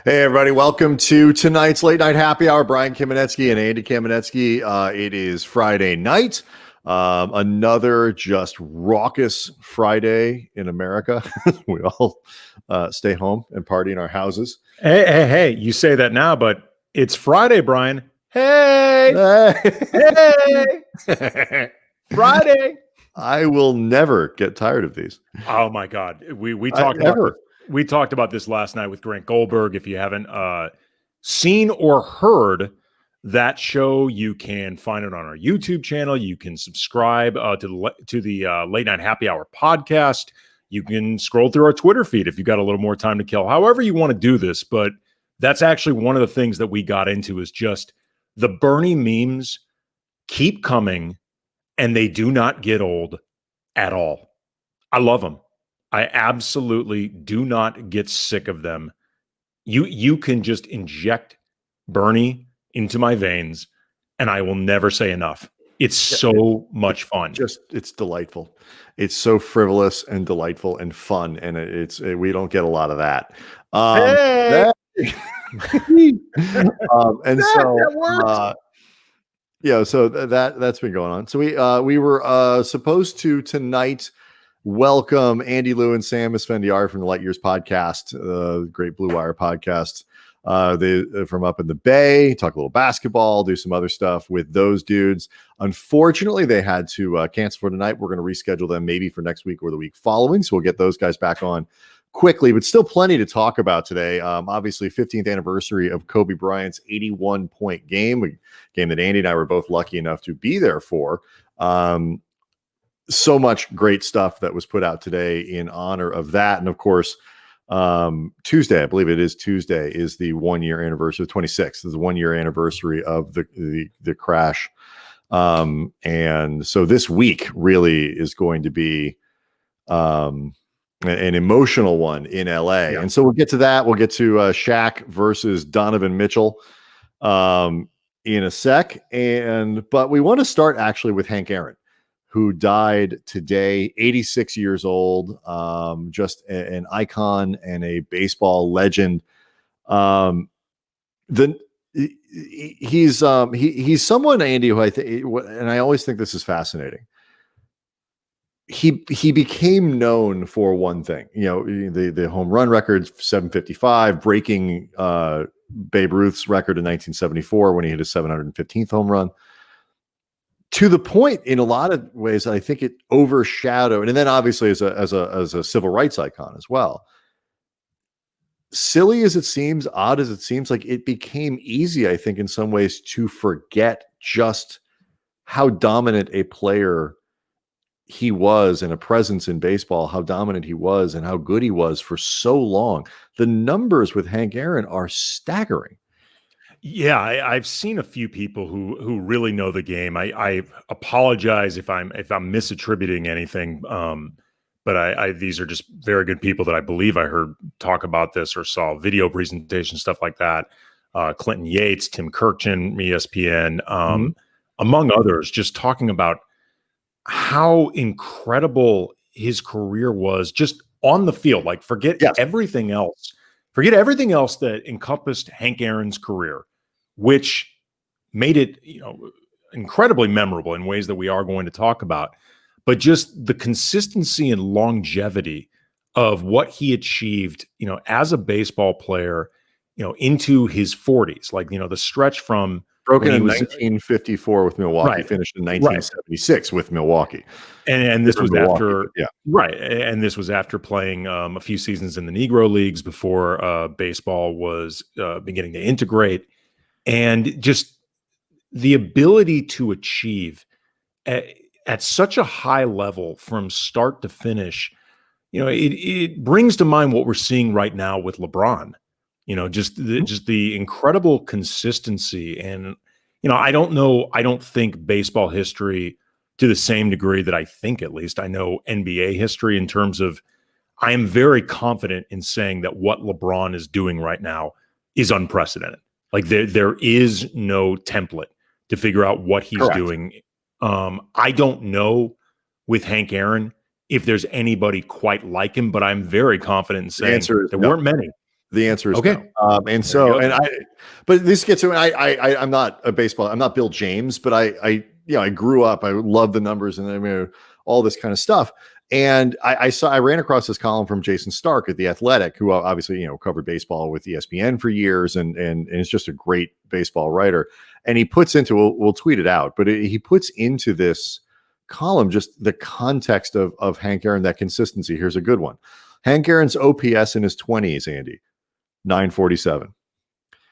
Hey, everybody. Welcome to tonight's Late Night Happy Hour. Brian Kamenetzky and Andy Kamenetzky. It is Friday night. Another just raucous Friday in America. We all stay home and party in our houses. Hey, you say that now, but it's Friday, Brian. Hey, Friday. I will never get tired of these. Oh my God. We talked about this last night with Grant Goldberg. If you haven't seen or heard that show, you can find it on our YouTube channel. You can subscribe to the Late Night Happy Hour podcast. You can scroll through our Twitter feed if you've got a little more time to kill. However you want to do this, but that's actually one of the things that we got into is just the Bernie memes keep coming and they do not get old at all. I love them. I absolutely do not get sick of them. You can just inject Bernie into my veins and I will never say enough. It's so much fun. It's delightful. It's so frivolous and delightful and fun. And we don't get a lot of that. So that's been going on. So we were supposed to tonight welcome Andy Liu and Sam Esfandiari from the Light Years podcast, the great Blue Wire podcast. They from up in the Bay, talk a little basketball, do some other stuff with those dudes. Unfortunately, they had to cancel for tonight. We're going to reschedule them maybe for next week or the week following. So we'll get those guys back on quickly, but still plenty to talk about today. Obviously, 15th anniversary of Kobe Bryant's 81-point game, a game that Andy and I were both lucky enough to be there for. So much great stuff that was put out today in honor of that. And of course, Tuesday, I believe it is Tuesday, is the 1 year anniversary. 26th is the 1 year anniversary of the crash. And so this week really is going to be an emotional one in LA. Yeah. And so we'll get to that. We'll get to Shaq versus Donovan Mitchell in a sec. But we want to start actually with Hank Aaron, who died today, 86 years old, just an icon and a baseball legend. He's someone, Andy, who I think, and I always think this is fascinating. He became known for one thing, the home run record, 755, breaking Babe Ruth's record in 1974 when he hit his 715th home run. To the point, in a lot of ways, I think it overshadowed, and then obviously as a civil rights icon as well. Silly as it seems, odd as it seems, like it became easy, I think, in some ways, to forget just how dominant a player he was and a presence in baseball, how dominant he was and how good he was for so long. The numbers with Hank Aaron are staggering. Yeah, I've seen a few people who really know the game. I apologize if I'm misattributing anything, but these are just very good people that I believe I heard talk about this or saw video presentation, stuff like that. Clinton Yates, Tim Kirkchin, ESPN, among others, just talking about how incredible his career was just on the field. Like forget everything else that encompassed Hank Aaron's career, which made it, incredibly memorable in ways that we are going to talk about. But just the consistency and longevity of what he achieved, as a baseball player, into his 40s, like, the stretch from broken in 1954 with Milwaukee, finished in 1976 with Milwaukee. And this was after, and this was after playing a few seasons in the Negro Leagues before baseball was beginning to integrate. And just the ability to achieve at such a high level from start to finish, it brings to mind what we're seeing right now with LeBron. Just the incredible consistency. And, I don't think baseball history to the same degree that I think, at least I know NBA history, in terms of, I am very confident in saying that what LeBron is doing right now is unprecedented. Like there is no template to figure out what he's doing. I don't know with Hank Aaron if there's anybody quite like him, but I'm very confident in saying there weren't many. The answer is Okay. no. And so, but this gets to, I'm not a baseball, I'm not Bill James, but I grew up, I love the numbers and I mean, all this kind of stuff. And I ran across this column from Jason Stark at The Athletic, who obviously, covered baseball with ESPN for years and is just a great baseball writer. And he puts into, we'll tweet it out, but he puts into this column just the context of Hank Aaron, that consistency. Here's a good one. Hank Aaron's OPS in his 20s, Andy, 947.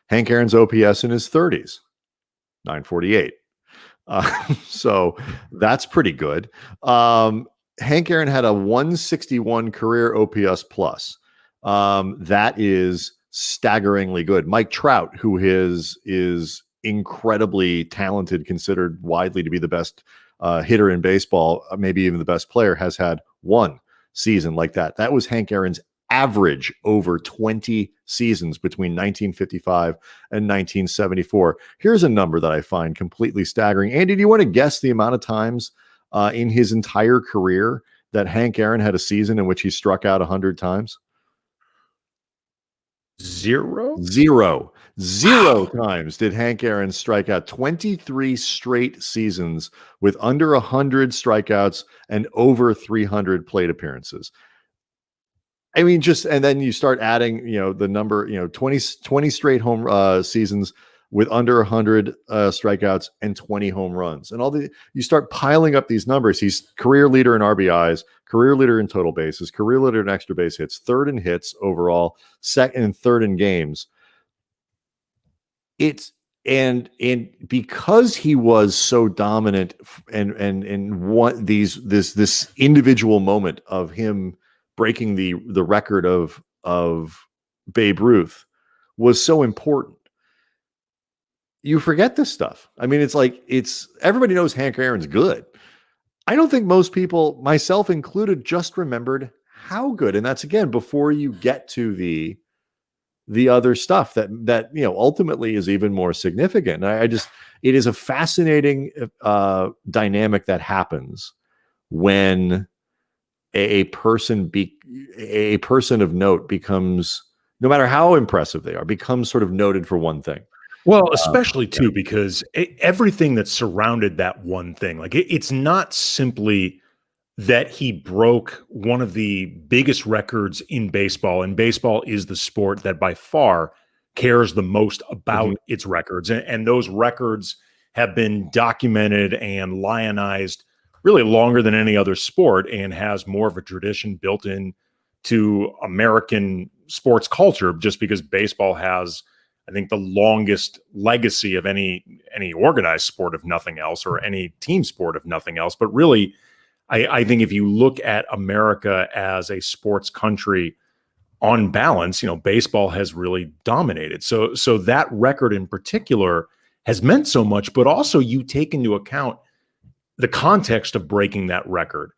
Hank Aaron's OPS in his 30s, 948. So that's pretty good. Hank Aaron had a 161 career OPS plus. That is staggeringly good. Mike Trout, who is incredibly talented, considered widely to be the best hitter in baseball, maybe even the best player, has had one season like that. That was Hank Aaron's average over 20 seasons between 1955 and 1974. Here's a number that I find completely staggering. Andy, do you want to guess the amount of times in his entire career that Hank Aaron had a season in which he struck out 100 times? Zero times did Hank Aaron strike out. 23 straight seasons with under 100 strikeouts and over 300 plate appearances. I mean, and then you start adding, the number, 20 straight home seasons with under 100 strikeouts and 20 home runs. And you start piling up these numbers. He's career leader in RBIs, career leader in total bases, career leader in extra base hits, third in hits overall, second and third in games. And because he was so dominant and what this individual moment of him breaking the record of Babe Ruth was so important, you forget this stuff. I mean, everybody knows Hank Aaron's good. I don't think most people, myself included, just remembered how good. And that's, again, before you get to the other stuff that ultimately is even more significant. It is a fascinating dynamic that happens when a person of note becomes, no matter how impressive they are, becomes sort of noted for one thing. Well, especially too, because everything that surrounded that one thing, like it's not simply that he broke one of the biggest records in baseball, and baseball is the sport that by far cares the most about its records. And those records have been documented and lionized really longer than any other sport, and has more of a tradition built in to American sports culture, just because baseball has, I think, the longest legacy of any organized sport, if nothing else, or any team sport, if nothing else. But really, I think if you look at America as a sports country, on balance, baseball has really dominated. So that record in particular has meant so much, but also you take into account the context of breaking that record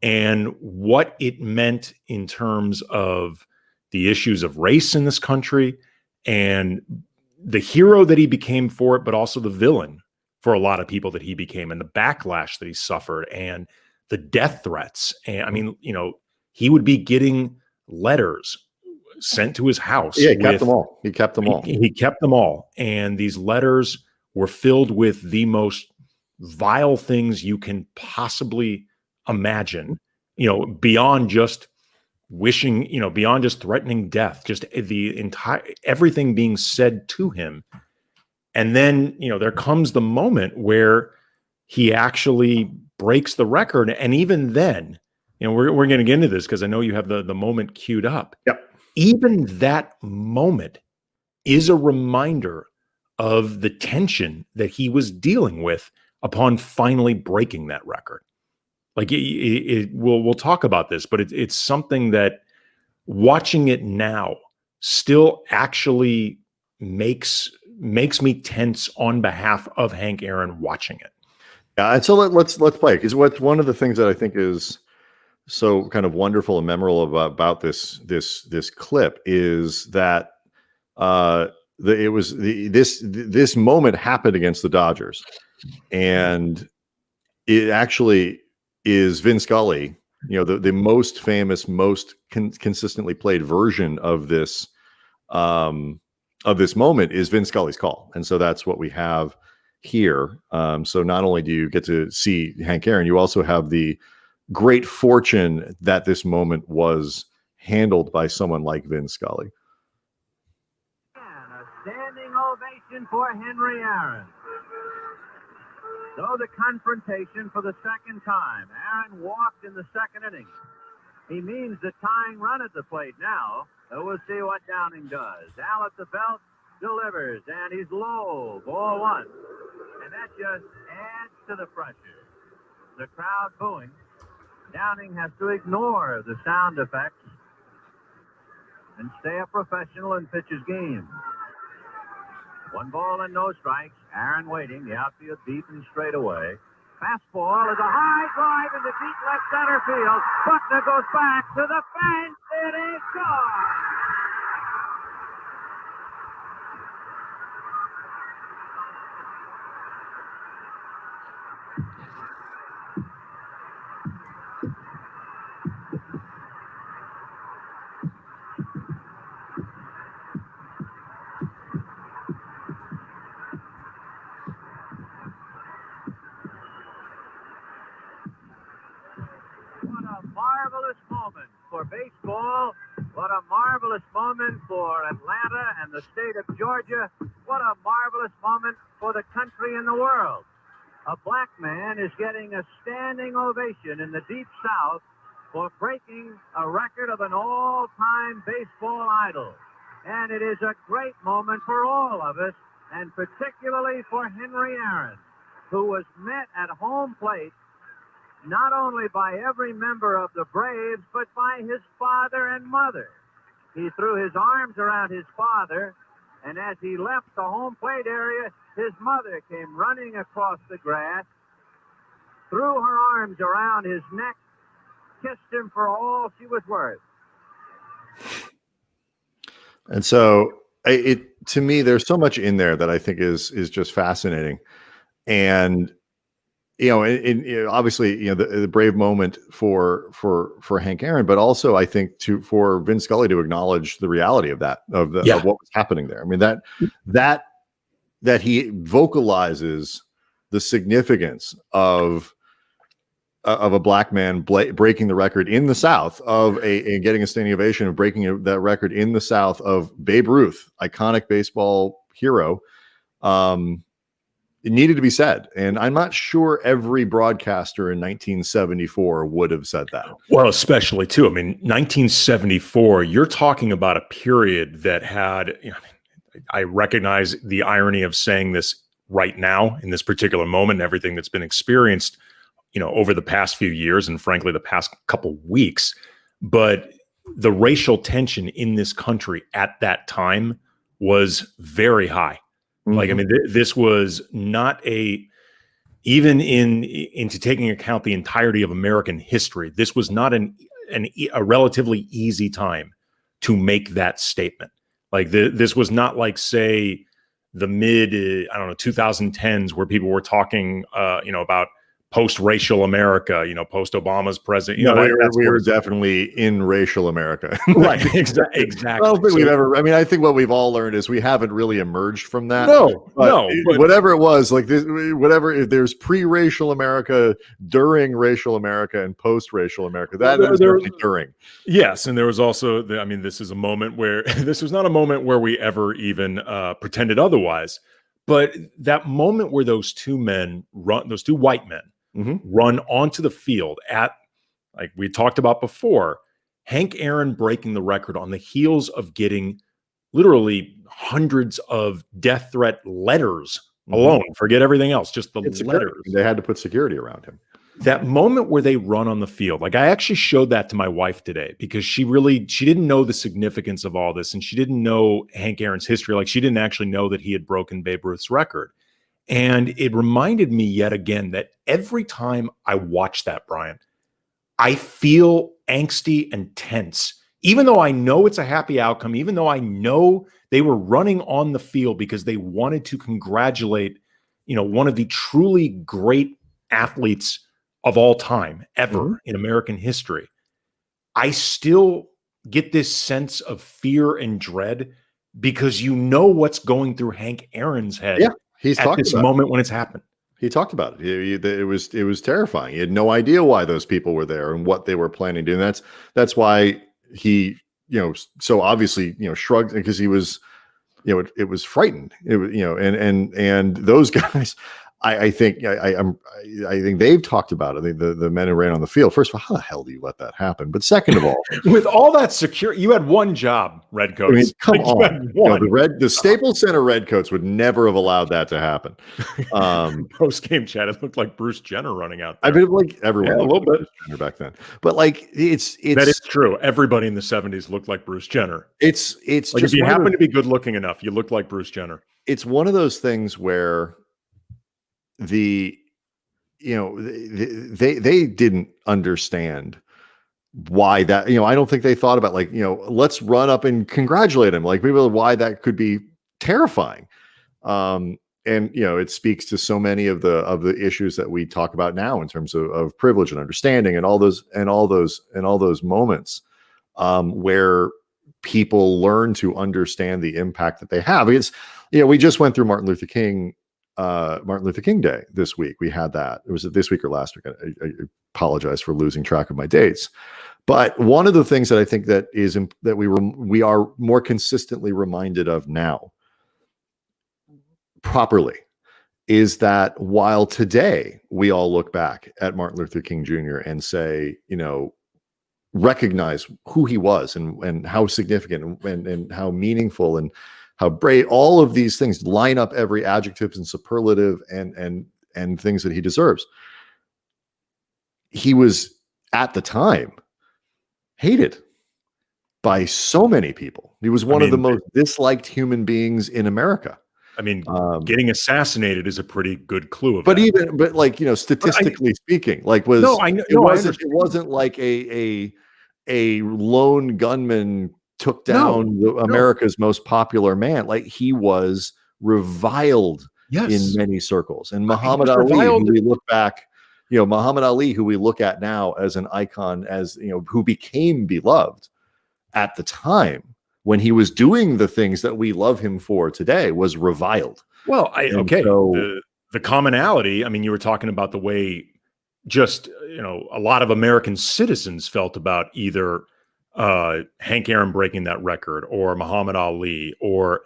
and what it meant in terms of the issues of race in this country, and the hero that he became for it, but also the villain for a lot of people that he became, and the backlash that he suffered, and the death threats. And I mean, he would be getting letters sent to his house. Yeah, he kept them all. He kept them all. And these letters were filled with the most vile things you can possibly imagine, beyond just wishing, beyond just threatening death, just the entire, everything being said to him. And then, there comes the moment where he actually breaks the record. And even then, we're going to get into this because I know you have the moment queued up. Yep. Even that moment is a reminder of the tension that he was dealing with upon finally breaking that record. Like we'll talk about this, but it's something that, watching it now, still actually makes me tense on behalf of Hank Aaron watching it. Yeah, and so let's play, because one of the things that I think is so kind of wonderful and memorable about this clip is that this moment happened against the Dodgers, and it actually is Vin Scully, the most famous, most consistently played version of this of this moment is Vin Scully's call. And so that's what we have here. So not only do you get to see Hank Aaron, you also have the great fortune that this moment was handled by someone like Vin Scully. And a standing ovation for Henry Aaron. So the confrontation for the second time. Aaron walked in the second inning. He means the tying run at the plate now. So we'll see what Downing does. Al at the belt delivers, and he's low. Ball one. And that just adds to the pressure. The crowd booing. Downing has to ignore the sound effects and stay a professional and pitch his game. 1 ball and no strikes. Aaron waiting. The outfield deep and straight away. Fastball is a high drive into deep left center field. Buckner goes back to the fence. It is gone. Marvelous moment for baseball. What a marvelous moment for Atlanta and the state of Georgia. What a marvelous moment for the country and the world. A black man is getting a standing ovation in the Deep South for breaking a record of an all-time baseball idol. And it is a great moment for all of us, and particularly for Henry Aaron, who was met at home plate not only by every member of the Braves, but by his father and mother. He threw his arms around his father, and as he left the home plate area, his mother came running across the grass, threw her arms around his neck, kissed him for all she was worth. And so to me, there's so much in there that I think is just fascinating. And obviously, the brave moment for Hank Aaron, but also I think for Vin Scully to acknowledge the reality of that, of what was happening there. I mean, that he vocalizes the significance of a black man breaking the record in the South and getting a standing ovation of breaking that record in the South of Babe Ruth, iconic baseball hero. It needed to be said. And I'm not sure every broadcaster in 1974 would have said that. Well, especially too. I mean, 1974, you're talking about a period that had, I recognize the irony of saying this right now in this particular moment, and everything that's been experienced, over the past few years and frankly, the past couple weeks. But the racial tension in this country at that time was very high. Like, I mean, this was not even into taking account the entirety of American history, this was not a relatively easy time to make that statement. Like this was not like, say, the mid, 2010s where people were talking, about post-racial America, post Obama's president. We were definitely in racial America. Right. Exactly. I don't think I think what we've all learned is we haven't really emerged from that. But whatever it was, like this, if there's pre-racial America, during racial America, and post-racial America, that is definitely during. Yes. And there was also, this is a moment where this was not a moment where we ever even pretended otherwise. But that moment where those two white men, run onto the field at, like we talked about before, Hank Aaron breaking the record on the heels of getting literally hundreds of death threat letters alone. Forget everything else, just the letters. They had to put security around him. That moment where they run on the field, like I actually showed that to my wife today because she didn't know the significance of all this, and she didn't know Hank Aaron's history. Like she didn't actually know that he had broken Babe Ruth's record. And it reminded me yet again that every time I watch that, Brian, I feel angsty and tense, even though I know it's a happy outcome, even though I know they were running on the field because they wanted to congratulate, one of the truly great athletes of all time ever in American history. I still get this sense of fear and dread because you know what's going through Hank Aaron's head he's at this moment when it's happened. He talked about it. It was terrifying. He had no idea why those people were there and what they were planning to do. And that's why he, so obviously, shrugged, because he was, it was frightened. It was, and those guys, I think they've talked about it. The men who ran on the field. First of all, how the hell do you let that happen? But second of all, with all that security, you had one job, Redcoats. I mean, come on. The Staples Center Redcoats would never have allowed that to happen. Post-game chat, it looked like Bruce Jenner running out there. I mean, like everyone a little bit back then. But like it's that is true. Everybody in the 70s looked like Bruce Jenner. It's like, if you happen to be good looking enough, you look like Bruce Jenner. It's one of those things where they didn't understand why that, I don't think they thought about, like, let's run up and congratulate him, like, people, why that could be terrifying. And it speaks to so many of the issues that we talk about now in terms of privilege and understanding and all those moments where people learn to understand the impact that they have. It's, we just went through Martin Luther King Day this week. We had that. It was this week or last week. I apologize for losing track of my dates. But one of the things that I think that we are more consistently reminded of now, properly, is that while today we all look back at Martin Luther King Jr. and say, recognize who he was and how significant and how meaningful and how brave, all of these things, line up every adjective and superlative and things that he deserves. He was, at the time, hated by so many people. He was one of the most disliked human beings in America. I mean, getting assassinated is a pretty good clue of that. Statistically speaking, it wasn't like a lone gunman took down America's most popular man. Like, he was reviled in many circles. And Muhammad Ali, who we look back, Muhammad Ali, who we look at now as an icon, as who became beloved at the time when he was doing the things that we love him for today, was reviled. Well, the commonality, I mean, you were talking about the way just, a lot of American citizens felt about either Hank Aaron breaking that record, or Muhammad Ali, or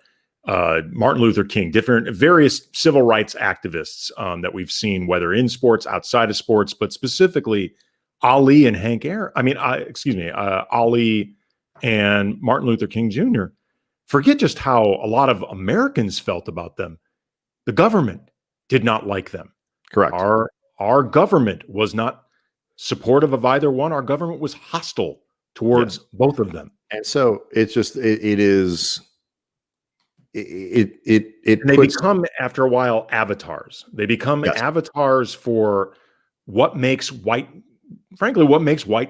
Martin Luther King, various civil rights activists that we've seen, whether in sports, outside of sports, but specifically Ali and Hank Aaron. Ali and Martin Luther King Jr. Forget just how a lot of Americans felt about them. The government did not like them. Correct. Our government was not supportive of either one. Our government was hostile towards both of them. And so it's just, they become, after a while, avatars. They become avatars for what makes white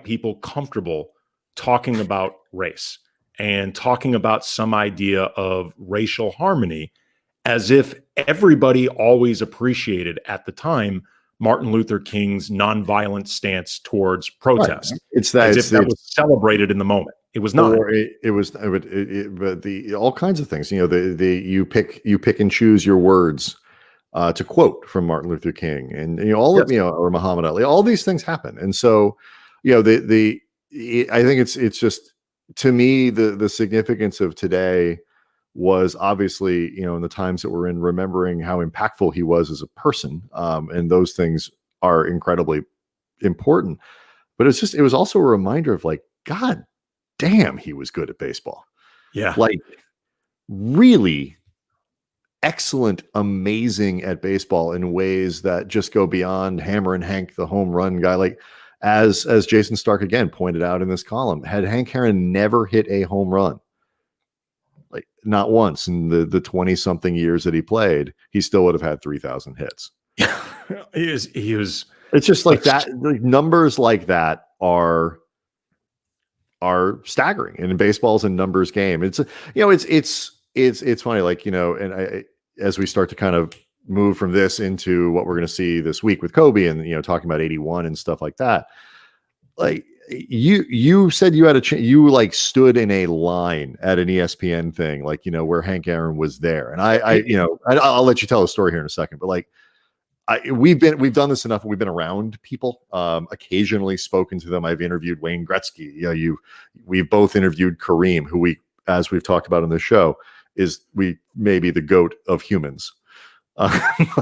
people comfortable talking about race and talking about some idea of racial harmony, as if everybody always appreciated at the time Martin Luther King's nonviolent stance towards protest. Right. It's that was celebrated in the moment. It was not. But all kinds of things. You pick and choose your words to quote from Martin Luther King, and or Muhammad Ali. All these things happen, and so I think it's just, to me, the significance of today was obviously, in the times that we're in, remembering how impactful he was as a person. And those things are incredibly important, but it was also a reminder of, like, God damn, he was good at baseball. Yeah. Like, really excellent, amazing at baseball in ways that just go beyond Hammer and Hank, the home run guy. Like, as Jason Stark again pointed out in this column, had Hank Aaron never hit a home run, like not once in the 20 something years that he played, he still would have had 3,000 hits. He was. It's just like that. Like, numbers like that are staggering, and baseball's a numbers game. It's funny, like, and as we start to kind of move from this into what we're going to see this week with Kobe and, talking about 81 and stuff like that. Like, you said you had you like stood in a line at an ESPN thing, like, where Hank Aaron was there. And I'll let you tell the story here in a second, but like, we've done this enough. We've been around people, occasionally spoken to them. I've interviewed Wayne Gretzky. We've both interviewed Kareem, who as we've talked about on the show, is maybe the GOAT of humans.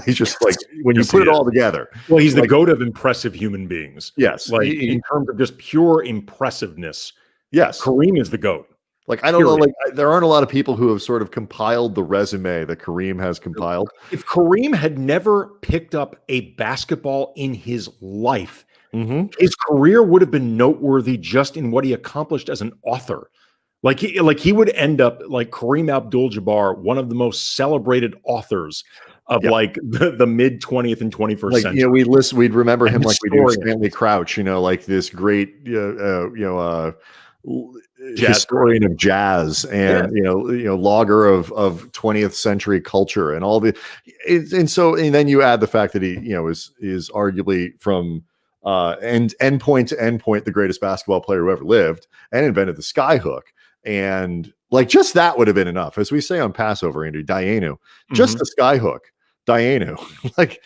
He's just like, when you put it all together. Well, he's the GOAT of impressive human beings. Yes. Like in terms of just pure impressiveness. Yes. Kareem is the GOAT. Like, I don't know, like there aren't a lot of people who have sort of compiled the resume that Kareem has compiled. If Kareem had never picked up a basketball in his life, his career would have been noteworthy just in what he accomplished as an author. Like he would end up like Kareem Abdul-Jabbar, one of the most celebrated authors of like the mid 20th and 21st century. We'd remember him like we do Stanley Crouch, like this great, historian of jazz and logger of 20th century culture and all the, and then you add the fact that he is arguably from endpoint to endpoint the greatest basketball player who ever lived and invented the skyhook. And like, just that would have been enough, as we say on Passover, Andrew, Dayenu, just the skyhook, Dayenu, like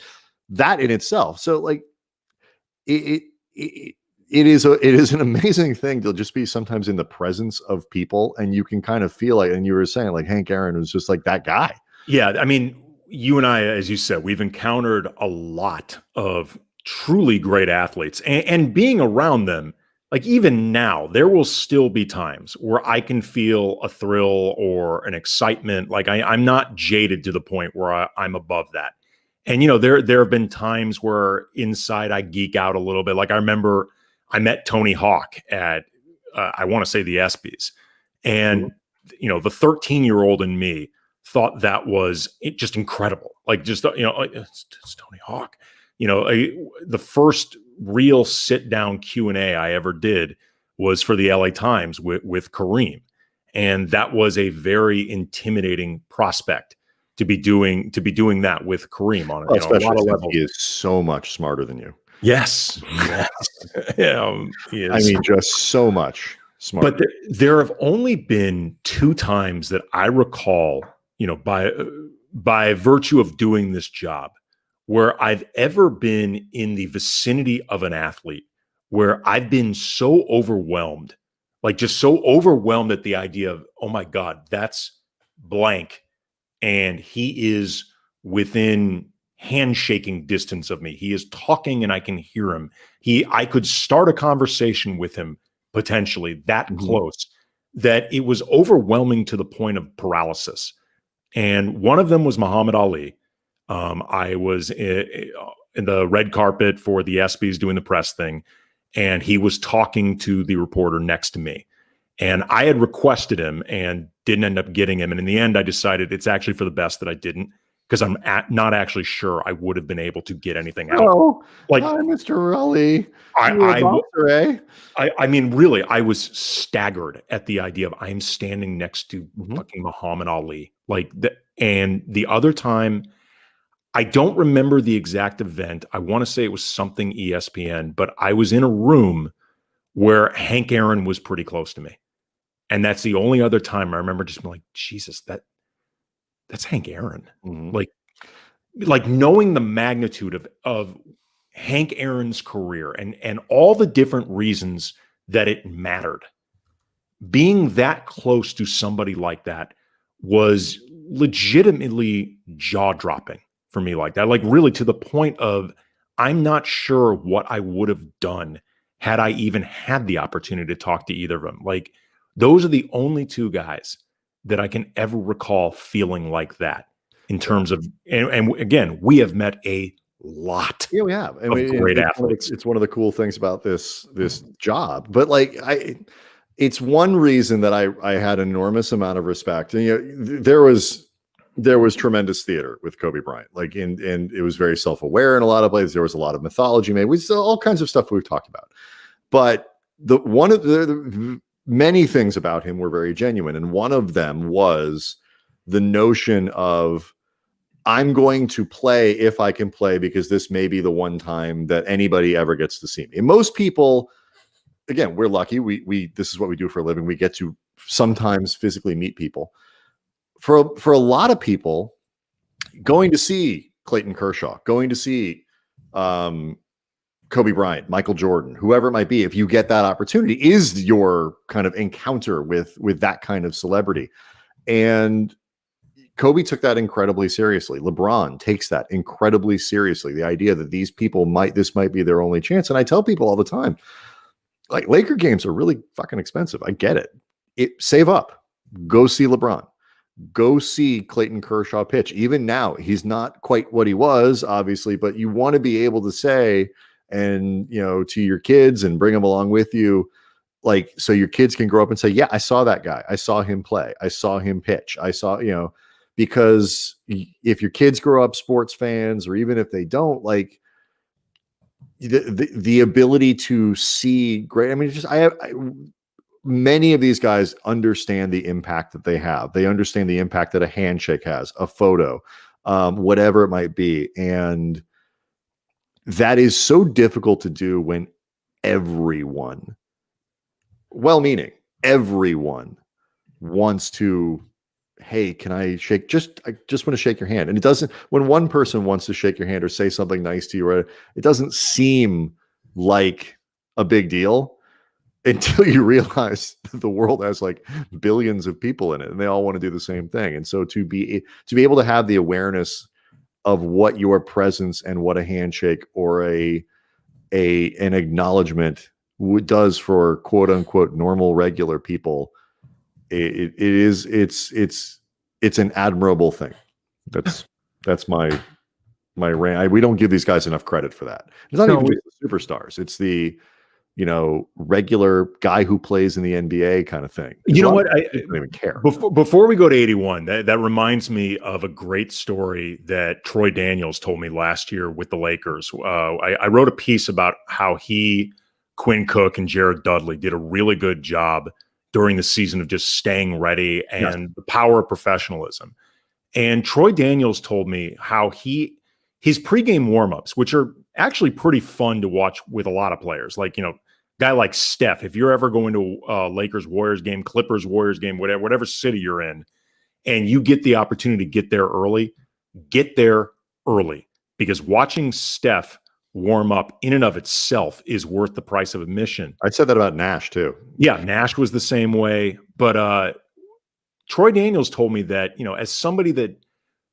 that in itself. So like it is an amazing thing to just be sometimes in the presence of people, and you can kind of feel like, and you were saying like Hank Aaron was just like that guy. Yeah. I mean, you and I, as you said, we've encountered a lot of truly great athletes, and being around them, like even now, there will still be times where I can feel a thrill or an excitement. Like I'm not jaded to the point where I'm above that. And, there have been times where inside I geek out a little bit. Like I remember I met Tony Hawk at, I want to say the ESPYs. And, the 13-year-old in me thought that was just incredible. Like just, it's Tony Hawk. The first real sit down Q&A I ever did was for the LA Times with Kareem. And that was a very intimidating prospect to be doing that with Kareem on a lot of levels. He is so much smarter than you. Yes. He is. I mean, just so much smarter. But there have only been 2 times that I recall, by virtue of doing this job, where I've ever been in the vicinity of an athlete where I've been so overwhelmed, like just so overwhelmed at the idea of, oh my God, that's blank. And he is within handshaking distance of me. He is talking and I can hear him. I could start a conversation with him potentially that close, that it was overwhelming to the point of paralysis. And one of them was Muhammad Ali. I was in the red carpet for the ESPYs doing the press thing, and he was talking to the reporter next to me. And I had requested him and didn't end up getting him. And in the end, I decided it's actually for the best that I didn't, because I'm not actually sure I would have been able to get anything out. Oh, like, hi, Mr. Ali. I mean, really, I was staggered at the idea of I'm standing next to fucking Muhammad Ali. And the other time, I don't remember the exact event. I want to say it was something ESPN, but I was in a room where Hank Aaron was pretty close to me. And that's the only other time I remember just being like, Jesus, that's Hank Aaron. Like knowing the magnitude of Hank Aaron's career and all the different reasons that it mattered. Being that close to somebody like that was legitimately jaw-dropping for me, like that, like really to the point of I'm not sure what I would have done had I even had the opportunity to talk to either of them. Like those are the only 2 guys that I can ever recall feeling like that in terms of, and again, we have met a lot. Yeah, we have. And great athletes. It's one of the cool things about this job, but like it's one reason that I had an enormous amount of respect. And there was tremendous theater with Kobe Bryant, and it was very self-aware in a lot of places. There was a lot of mythology made. We saw all kinds of stuff we've talked about, but one of the many things about him were very genuine. And one of them was the notion of, I'm going to play if I can play, because this may be the one time that anybody ever gets to see me. And most people again, we're lucky. We this is what we do for a living. We get to sometimes physically meet people. For a lot of people, going to see Clayton Kershaw, going to see Kobe Bryant, Michael Jordan, whoever it might be, if you get that opportunity, is your kind of encounter with that kind of celebrity. And Kobe took that incredibly seriously. LeBron takes that incredibly seriously. The idea that these people this might be their only chance. And I tell people all the time, like, Laker games are really fucking expensive. I get it. Save up, go see LeBron. Go see Clayton Kershaw pitch. Even now, he's not quite what he was, obviously, but you want to be able to say, and to your kids and bring them along with you, like, so your kids can grow up and say, yeah, I saw that guy. I saw him play. I saw him pitch. I saw, because if your kids grow up sports fans, or even if they don't, like, the ability to see great. I mean, many of these guys understand the impact that they have. They understand the impact that a handshake has, a photo, whatever it might be. And that is so difficult to do when everyone, well-meaning, everyone wants to, hey, can I shake? I just want to shake your hand. And it doesn't, when one person wants to shake your hand or say something nice to you, it doesn't seem like a big deal until you realize that the world has like billions of people in it, and they all want to do the same thing. And so to be able to have the awareness of what your presence and what a handshake or an acknowledgement does for quote unquote normal, regular people, it's an admirable thing. That's my rant. We don't give these guys enough credit for that. It's not even just the superstars. It's the regular guy who plays in the NBA kind of thing. You know what? I don't even care. Before we go to 81, that reminds me of a great story that Troy Daniels told me last year with the Lakers. I wrote a piece about how Quinn Cook and Jared Dudley did a really good job during the season of just staying ready and the power of professionalism. And Troy Daniels told me how his pregame warmups, which are actually pretty fun to watch with a lot of players, like, guy like Steph, if you're ever going to a Lakers Warriors game, Clippers Warriors game, whatever city you're in, and you get the opportunity to get there early, because watching Steph warm up in and of itself is worth the price of admission. I said that about Nash too. Yeah, Nash was the same way. But Troy Daniels told me that, as somebody that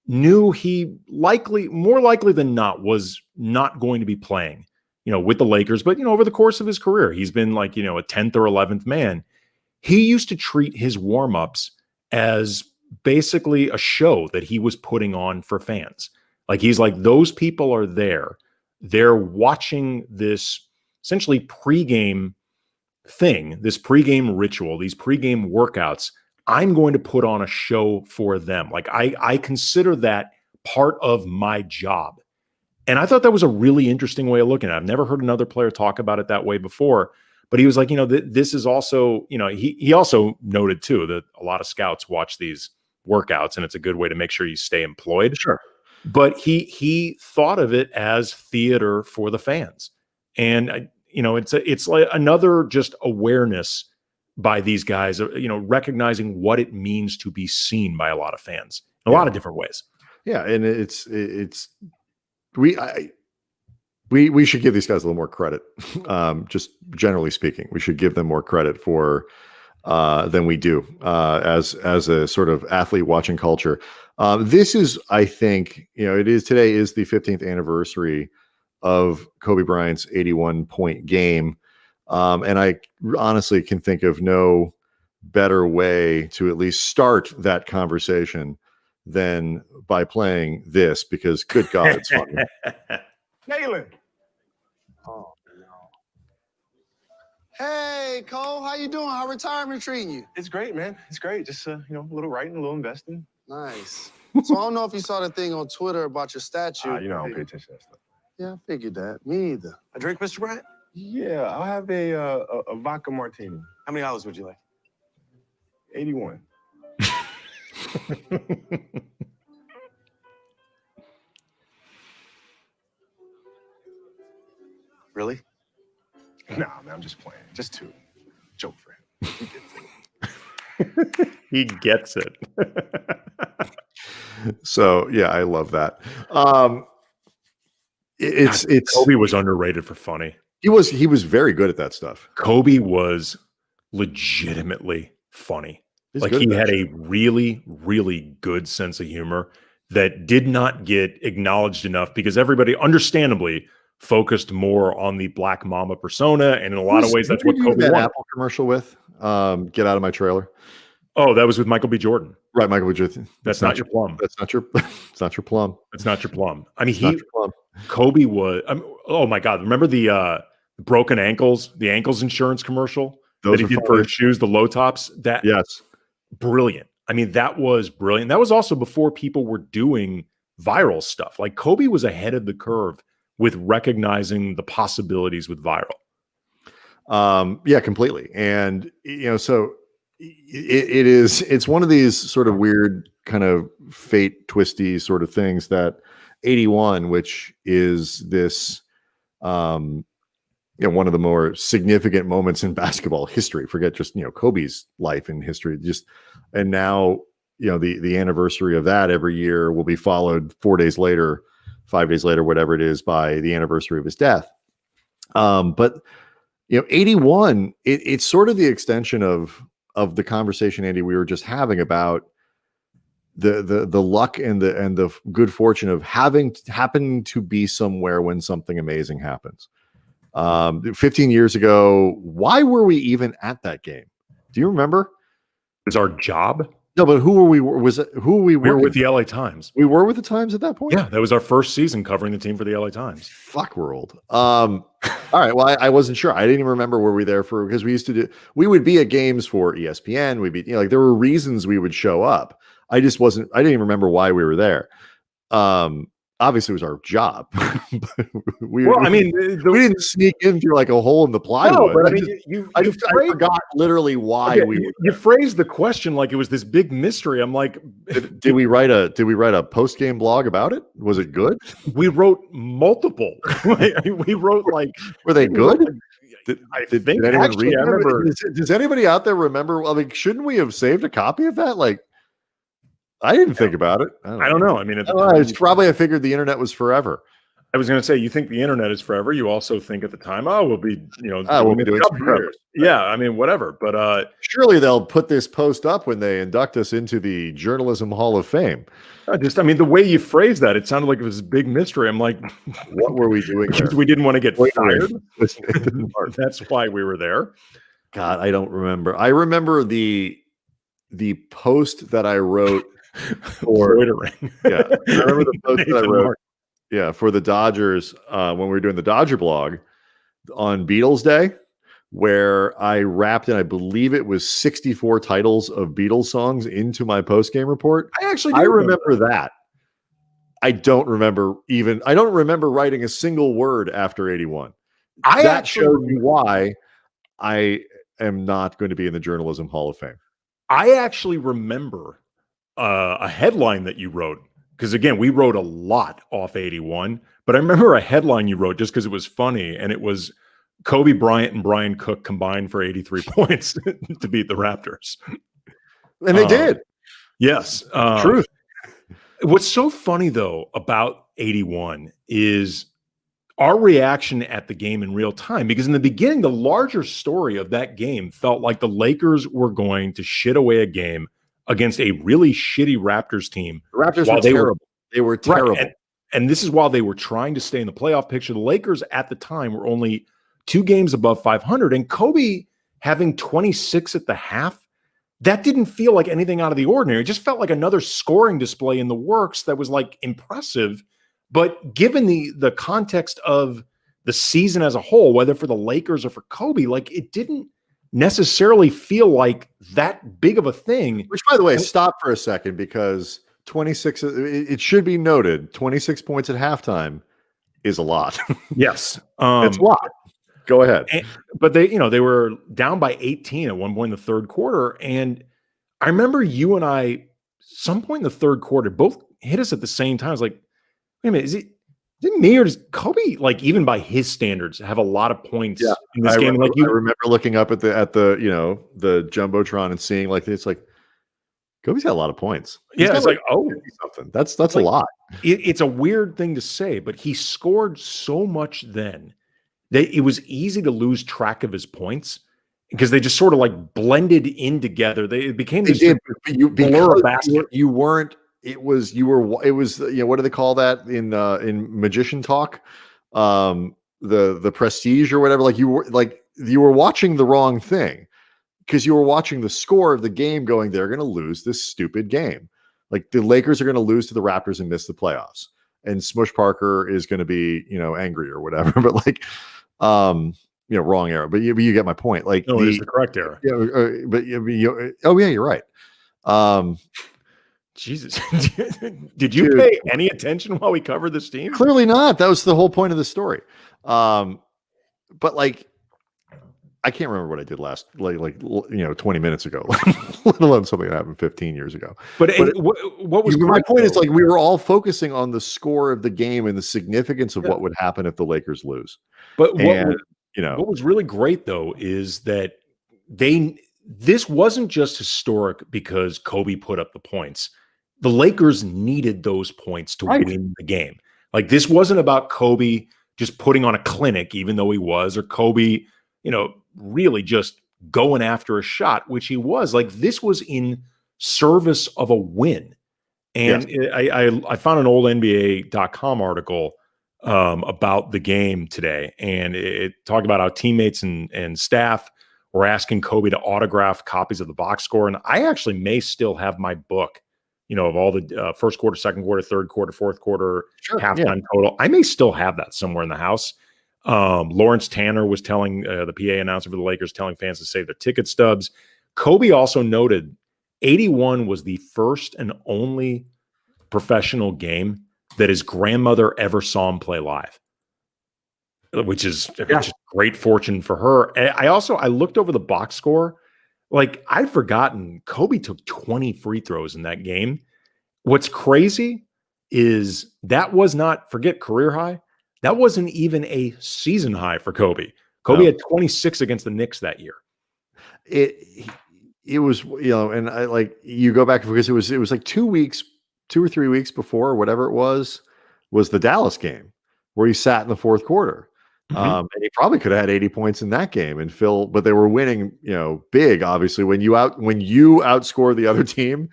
knew he more likely than not was not going to be playing, with the Lakers, but, over the course of his career, he's been like, a 10th or 11th man. He used to treat his warm-ups as basically a show that he was putting on for fans. Like, he's like, those people are there. They're watching this essentially pregame thing, this pregame ritual, these pregame workouts. I'm going to put on a show for them. Like, I consider that part of my job. And I thought that was a really interesting way of looking at it. I've never heard another player talk about it that way before. But he was like, this is also, he also noted too that a lot of scouts watch these workouts, and it's a good way to make sure you stay employed. Sure. But he thought of it as theater for the fans. And, it's like another just awareness by these guys, recognizing what it means to be seen by a lot of fans in a lot of different ways. Yeah. And we should give these guys a little more credit. Just generally speaking, we should give them more credit for than we do as a sort of athlete watching culture. This is, I think, today is the 15th anniversary of Kobe Bryant's 81-point game. And I honestly can think of no better way to at least start that conversation than by playing this, because good God, it's fun. Galen. Oh, no. Hey, Cole, how you doing? How retirement treating you? It's great, man. It's great. Just, a little writing, a little investing. Nice. So I don't know if you saw the thing on Twitter about your statue. I don't pay attention to that stuff. Yeah, I figured that. Me either. A drink, Mr. Bryant? Yeah, I'll have a vodka martini. How many olives would you like? 81. Really? Nah, man, I'm just playing. Just 2. Joke for him. He gets it. He gets it. So yeah, I love that. It's Kobe was underrated for funny. he was very good at that stuff. Kobe was legitimately funny. He's Like good at he that had shit. a really, really good sense of humor that did not get acknowledged enough because everybody understandably focused more on the Black Mama persona. And in a lot of ways, that's Who what did you do Kobe that wanted. Apple commercial with. Get out of my trailer. Oh, that was with Michael B. Jordan. Right, Michael B. Jordan. That's not your plum. That's not your. It's not your plum. That's not your plum. I mean, It's not your plum. Kobe was. Oh my God! Remember the broken ankles, the ankles insurance commercial Those that he were did for funny. his shoes, the low tops. That Yes. brilliant. I mean, that was brilliant. That was also before people were doing viral stuff. Like Kobe was ahead of the curve with recognizing the possibilities with viral. Yeah, completely. And so it's one of these sort of weird kind of fate twisty sort of things that 81, which is this one of the more significant moments in basketball history. Forget just Kobe's life and history. And now the anniversary of that every year will be followed 4 days later, 5 days later, whatever it is, by the anniversary of his death. But 81, it's sort of the extension of the conversation, Andy, we were just having about the luck and the good fortune of happening to be somewhere when something amazing happens. 15 years ago, why were we even at that game? Do you remember? It was our job. No, but who were we? Was it who we We were were with the LA Times. We were with the Times at that point. Yeah, that was our first season covering the team for the LA Times. Fuck, we're old. All right. Well, I wasn't sure. I didn't even remember where we there for, because we would be at games for ESPN. We'd be, like there were reasons we would show up. I didn't even remember why we were there. Obviously it was our job. we didn't sneak in through like a hole in the plywood. No, but I mean, I forgot literally why you phrased the question like it was this big mystery. I'm like, did we write a post-game blog about it? Was it good? We wrote multiple. We wrote like, were they good? Did anyone read? I remember. Does anybody out there remember? I mean, shouldn't we have saved a copy of that? Like, I didn't think about it. I don't know. I mean, it's probably, I figured the internet was forever. I was going to say, you think the internet is forever. You also think at the time, we'll be, we'll be doing it forever. Yeah, I mean, whatever. But surely they'll put this post up when they induct us into the Journalism Hall of Fame. The way you phrased that, it sounded like it was a big mystery. I'm like, what were we doing? Because we didn't want to get fired. That's why we were there. God, I don't remember. I remember the post that I wrote for loitering. Yeah, I remember the post that I wrote. Yeah, for the Dodgers when we were doing the Dodger blog on Beatles Day, where I wrapped in, I believe it was 64 titles of Beatles songs into my post-game report. I remember that. I don't remember writing a single word after 81. That showed me why I am not going to be in the Journalism Hall of Fame. I actually remember a headline that you wrote, because again, we wrote a lot off 81, but I remember a headline you wrote just because it was funny, and it was Kobe Bryant and Brian Cook combined for 83 points to beat the Raptors. And they did. Yes. Truth. What's so funny, though, about 81 is our reaction at the game in real time, because in the beginning, the larger story of that game felt like the Lakers were going to shit away a game against a really shitty Raptors team. The Raptors were terrible. They were terrible. Right. And this is while they were trying to stay in the playoff picture. The Lakers at the time were only 2 games above 500, and Kobe having 26 at the half, that didn't feel like anything out of the ordinary. It just felt like another scoring display in the works that was like impressive. But given the context of the season as a whole, whether for the Lakers or for Kobe, like it didn't necessarily feel like that big of a thing. Which, by the way, stop for a second, because 26, it should be noted, 26 points at halftime is a lot. Yes. It's a lot. Go ahead. But they were down by 18 at one point in the third quarter. And I remember you and I, some point in the third quarter, both hit us at the same time. I was like, wait a minute, Didn't me or does Kobe, like even by his standards, have a lot of points in this game? I remember looking up at the the jumbotron and seeing like it's like Kobe's got a lot of points. He's got it's like something. That's like, a lot. It's a weird thing to say, but he scored so much then that it was easy to lose track of his points because they just sort of like blended in together. It became this blur of basketball. You weren't. It was what do they call that in magician talk? The prestige or whatever. Like you were watching the wrong thing because you were watching the score of the game going, they're going to lose this stupid game. Like the Lakers are going to lose to the Raptors and miss the playoffs. And Smush Parker is going to be, angry or whatever. But like, wrong era. But you get my point. Like, no, it is the correct era. Yeah, you're right. Jesus, did you pay any attention while we covered this team? Clearly not. That was the whole point of the story. But like, I can't remember what I did last, 20 minutes ago, let alone something that happened 15 years ago. But what was my point is like we were all focusing on the score of the game and the significance of what would happen if the Lakers lose. But what was really great though is that this wasn't just historic because Kobe put up the points. The Lakers needed those points to win the game. Like this wasn't about Kobe just putting on a clinic, even though he was, or Kobe, really just going after a shot, which he was. Like this was in service of a win. And I found an old NBA.com article about the game today, and it talked about how teammates and staff were asking Kobe to autograph copies of the box score. And I actually may still have my book, of all the first quarter, second quarter, third quarter, fourth quarter, halftime total. I may still have that somewhere in the house. Lawrence Tanner was telling the PA announcer for the Lakers, telling fans to save their ticket stubs. Kobe also noted 81 was the first and only professional game that his grandmother ever saw him play live, which is great fortune for her. I looked over the box score. Like I'd forgotten Kobe took 20 free throws in that game. What's crazy is that was not, forget career high. That wasn't even a season high for Kobe. Kobe had 26 against the Knicks that year. It was, and I like you go back because it was like 2 or 3 weeks before, whatever it was the Dallas game where he sat in the fourth quarter. And he probably could have had 80 points in that game and but they were winning, big, obviously when you outscore the other team,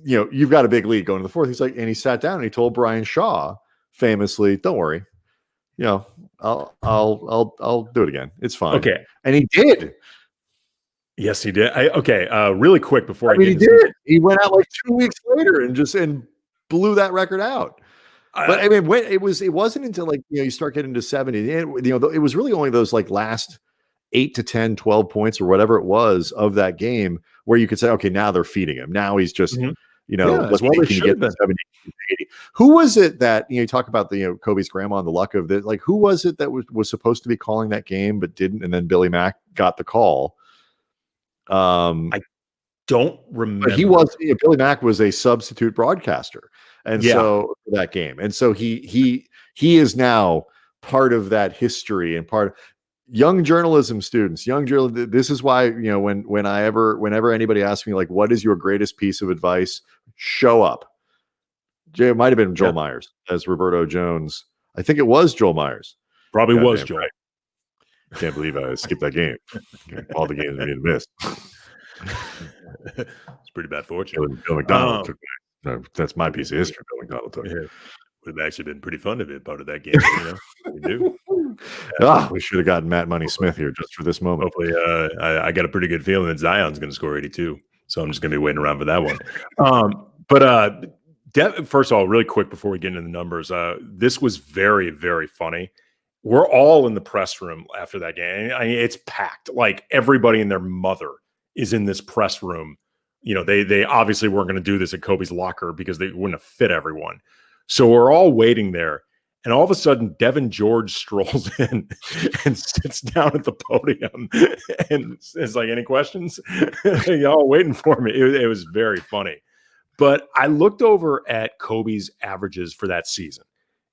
you've got a big lead going to the fourth. He's like, and he sat down and he told Brian Shaw famously, don't worry, I'll do it again. It's fine. Okay. And he did. Yes, he did. Really quick before he did. He went out like 2 weeks later and blew that record out. But I mean, it wasn't until like, you start getting to 70, it was really only those like last 8 to 10, 12 points or whatever it was of that game where you could say, okay, now they're feeding him. Now he's just, let's get to 70, 80. Who was it that, you talk about the, Kobe's grandma and the luck of it. Like, who was it that was supposed to be calling that game, but didn't? And then Billy Mack got the call. I don't remember. But Billy Mack was a substitute broadcaster. And so for that game. And so he is now part of that history and part of young journalism students, this is why, whenever anybody asks me like, what is your greatest piece of advice? Show up. It might've been Joel Myers as Roberto Jones. I think it was Joel Myers. Probably was Joel. Right. Can't believe I skipped that game. All the games being missed. It's pretty bad fortune. Bill McDonald took that's my piece of history. Bill McDonald took. Yeah. Would have actually been pretty fun to be a part of that game. We do. We should have gotten Matt Money Smith here just for this moment. Hopefully, I got a pretty good feeling that Zion's going to score 82. So I'm just going to be waiting around for that one. First of all, really quick before we get into the numbers, this was very, very funny. We're all in the press room after that game. I mean, it's packed. Like everybody and their mother is in this press room. They obviously weren't going to do this at Kobe's locker because they wouldn't have fit everyone. So we're all waiting there. And all of a sudden, Devin George strolls in and sits down at the podium and is like, any questions? Y'all waiting for me. It was very funny. But I looked over at Kobe's averages for that season.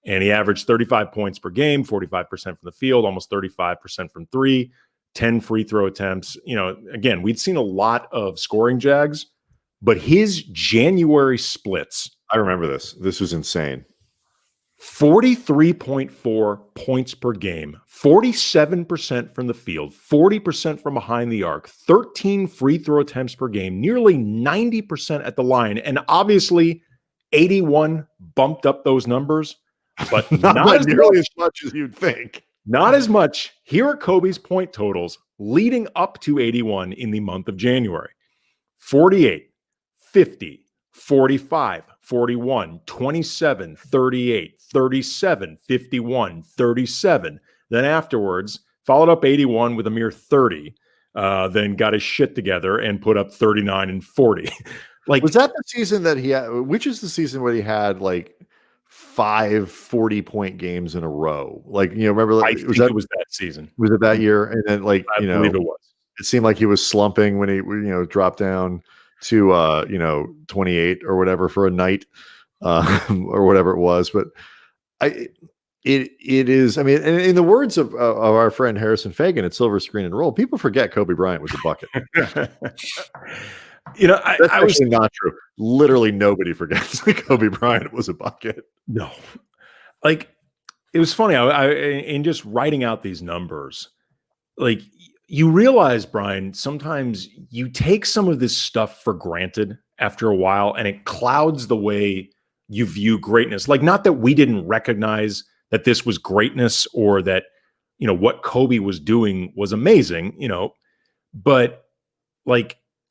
And he averaged 35 points per game, 45% from the field, almost 35% from three, 10 free throw attempts. Again, we'd seen a lot of scoring Jags, but his January splits. I remember this. This was insane. 43.4 points per game, 47% from the field, 40% from behind the arc, 13 free throw attempts per game, nearly 90% at the line. And obviously 81 bumped up those numbers, but not nearly as much as you'd think. Not as much. Here are Kobe's point totals leading up to 81 in the month of January. 48, 50, 45, 41, 27, 38, 37, 51, 37. Then afterwards, followed up 81 with a mere 30. Then got his shit together and put up 39 and 40. Was that the season that he had? Which is the season where he had like 5 40-point games in a row? Remember? I think it was that season. Was it that year? And then, I believe it was. It seemed like he was slumping when he, dropped down to 28 or whatever for a night, or whatever it was. But it is. I mean, in the words of our friend Harrison Fagan at Silver Screen and Roll, people forget Kobe Bryant was a bucket. That's actually not true. Literally nobody forgets that Kobe Bryant was a bucket. No, it was funny. I in just writing out these numbers, you realize, Brian, sometimes you take some of this stuff for granted after a while, and it clouds the way you view greatness. Not that we didn't recognize that this was greatness or that, what Kobe was doing was amazing, but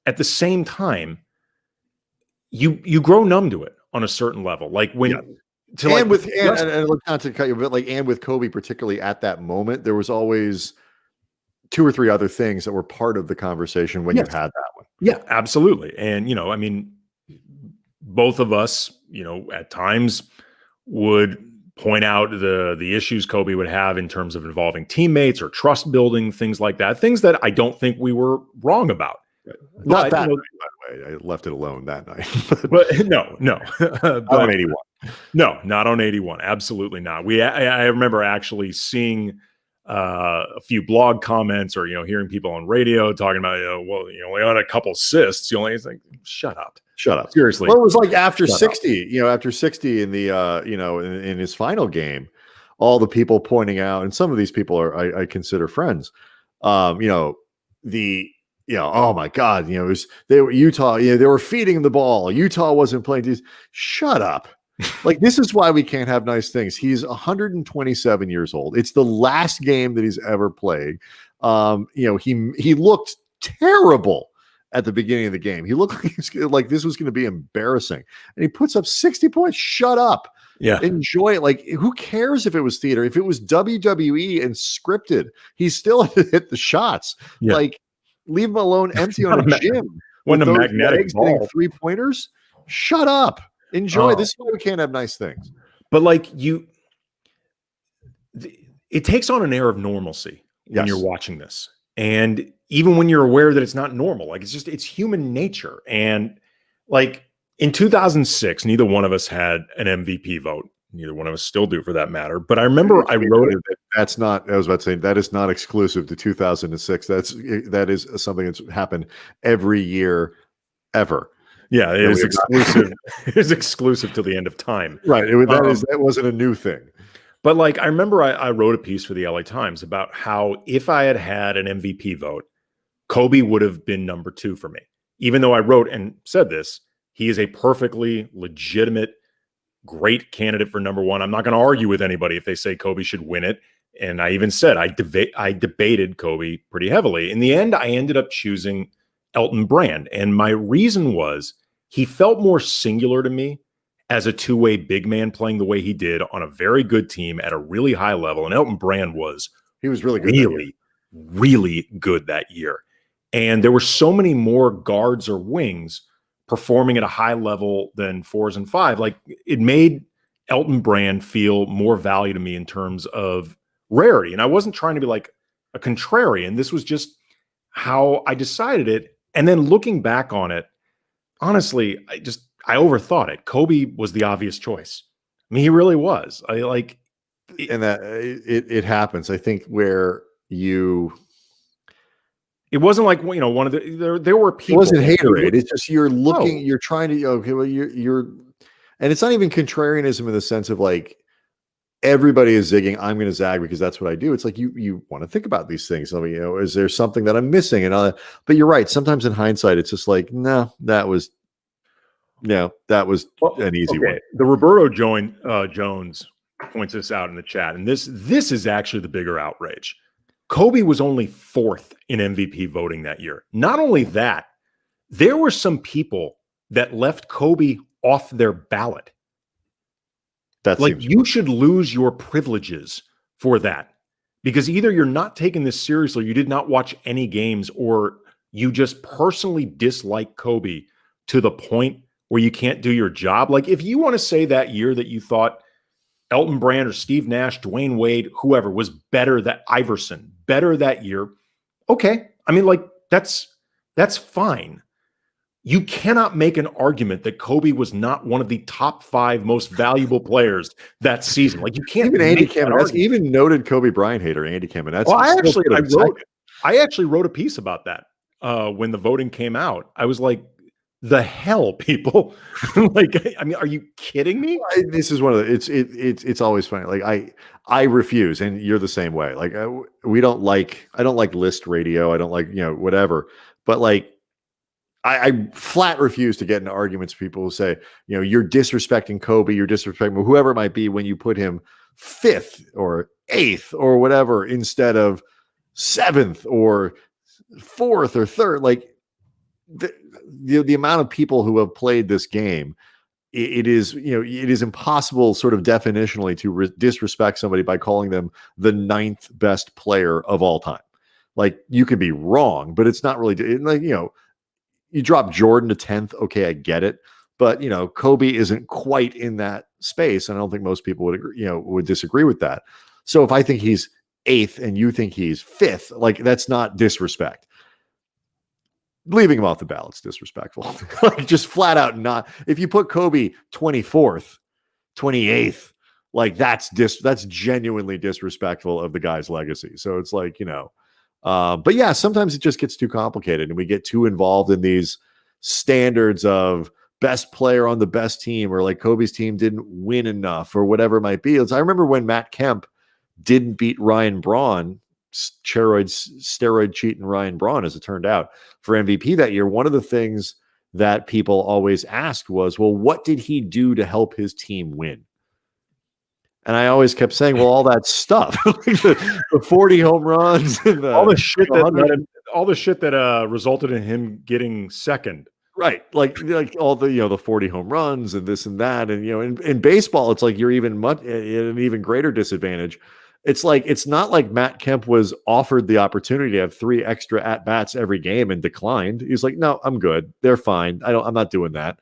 at the same time, you grow numb to it on a certain level. Not to cut you, but and with Kobe, particularly at that moment, there was always 2 or 3 other things that were part of the conversation when you had that one. Yeah, absolutely. And, both of us, at times would point out the issues Kobe would have in terms of involving teammates or trust building, things like that, things that I don't think we were wrong about. Not that night, by the way. I left it alone that night. but no. But, on 81. No, not on 81. Absolutely not. I remember actually seeing a few blog comments or, hearing people on radio talking about, only on a couple assists. Shut up. Seriously. Well, it was after 60, after 60 in the, in his final game, all the people pointing out, and some of these people I consider friends, oh my God, they were Utah, they were feeding the ball. Utah wasn't playing. Shut up. This is why we can't have nice things. He's 127 years old. It's the last game that he's ever played. He looked terrible at the beginning of the game. He looked like this was going to be embarrassing. And he puts up 60 points. Shut up. Yeah. Enjoy it. Who cares if it was theater? If it was WWE and scripted, he still hit the shots. Yeah. Leave him alone empty on a gym. When a magnetic ball. 3-pointers. Shut up. Enjoy. This is why we can't have nice things. But it takes on an air of normalcy when you're watching this. And even when you're aware that it's not normal, it's human nature. And in 2006, neither one of us had an MVP vote. Neither one of us still do, for that matter. But I remember I wrote it. That's not, I was about to say, that is not exclusive to 2006. That is something that's happened every year ever. Yeah, it is exclusive. It is exclusive till the end of time. Right. That wasn't a new thing. But I remember I wrote a piece for the LA Times about how if I had had an MVP vote, Kobe would have been number 2 for me. Even though I wrote and said this, he is a perfectly legitimate, great candidate for number 1. I'm not going to argue with anybody if they say Kobe should win it. And I even said I debated Kobe pretty heavily. In the end, I ended up choosing Elton Brand. And my reason was he felt more singular to me as a two-way big man playing the way he did on a very good team at a really high level. And Elton Brand was really good. Really good that year. And there were so many more guards or wings performing at a high level than 4s and 5. It made Elton Brand feel more value to me in terms of rarity. And I wasn't trying to be a contrarian. This was just how I decided it. And then looking back on it, honestly, I overthought it. Kobe was the obvious choice. I mean, he really was. And that it happens. I think where you. It wasn't like, you know, one of the there were people. It wasn't haterade. It's just you're looking. No. You're trying to. Okay, well, you're, and it's not even contrarianism in the sense of like everybody is zigging. I'm going to zag because that's what I do. It's like you want to think about these things. I mean, you know, is there something that I'm missing? And all that. But you're right. Sometimes in hindsight, it's just like, no, that was an easy one. The Roberto Jones points this out in the chat, and this is actually the bigger outrage. Kobe was only 4th in MVP voting that year. Not only that, there were some people that left Kobe off their ballot. That's like, you should lose your privileges for that, because either you're not taking this seriously, you did not watch any games, or you just personally dislike Kobe to the point where you can't do your job. Like, if you want to say that year that you thought Elton Brand or Steve Nash, Dwayne Wade, whoever was better, that Iverson, better that year, okay. I mean, like, that's fine. You cannot make an argument that Kobe was not one of the top 5 most valuable players that season. Like, you can't. Even Andy Kamenetzky, even noted Kobe Bryant hater Andy Kamenetzky. Well, I actually wrote a piece about that when the voting came out. I was like, the hell, people. Like, I mean, are you kidding me? This is one of the, it's always funny. Like I refuse, and you're the same way. Like I don't like list radio. I don't like, you know, whatever, but like I flat refuse to get into arguments with people who say, you know, you're disrespecting Kobe, you're disrespecting whoever it might be when you put him 5th or 8th or whatever instead of 7th or 4th or 3rd. Like, the amount of people who have played this game, it is impossible sort of definitionally to disrespect somebody by calling them the 9th best player of all time. Like, you could be wrong, but it's not really like, you know, you drop Jordan to 10th. Okay, I get it. But, you know, Kobe isn't quite in that space. And I don't think most people would agree, would disagree with that. So if I think he's 8th and you think he's 5th, like, that's not disrespect. Leaving him off the ballot's disrespectful. Like, just flat out not. If you put Kobe 24th, 28th, like, that's genuinely disrespectful of the guy's legacy. So it's like, you know, but yeah, sometimes it just gets too complicated and we get too involved in these standards of best player on the best team, or like Kobe's team didn't win enough or whatever it might be. I remember when Matt Kemp didn't beat Ryan Braun, steroid cheating Ryan Braun, as it turned out, for MVP that year. One of the things that people always asked was, well, what did he do to help his team win? And I always kept saying, well, all that stuff, like the 40 home runs, and all the shit that resulted in him getting 2nd. Right. Like all the, you know, the 40 home runs and this and that. And, you know, in baseball, it's like you're even at an even greater disadvantage. It's like, it's not like Matt Kemp was offered the opportunity to have 3 extra at bats every game and declined. He's like, no, I'm good. They're fine. I'm not doing that.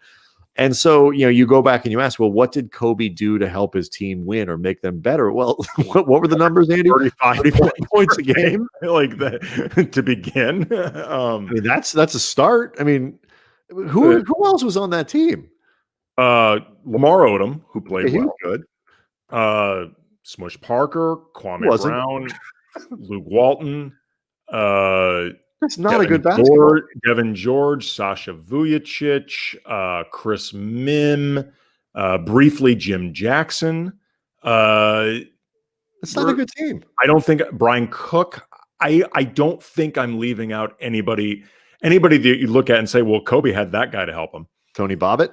And so, you know, you go back and you ask, well, what did Kobe do to help his team win or make them better? Well, what were the numbers, Andy? 35 points a game, like that, to begin. I mean, that's a start. I mean, who else was on that team? Lamar Odom, who played well. Good. Smush Parker, Kwame Brown, Luke Walton. That's not a good basketball. Devin George, Sasha Vujicic, Chris Mim, briefly Jim Jackson. That's not a good team. I don't think Brian Cook. I don't think I'm leaving out anybody that you look at and say, well, Kobe had that guy to help him. Tony Bobbitt.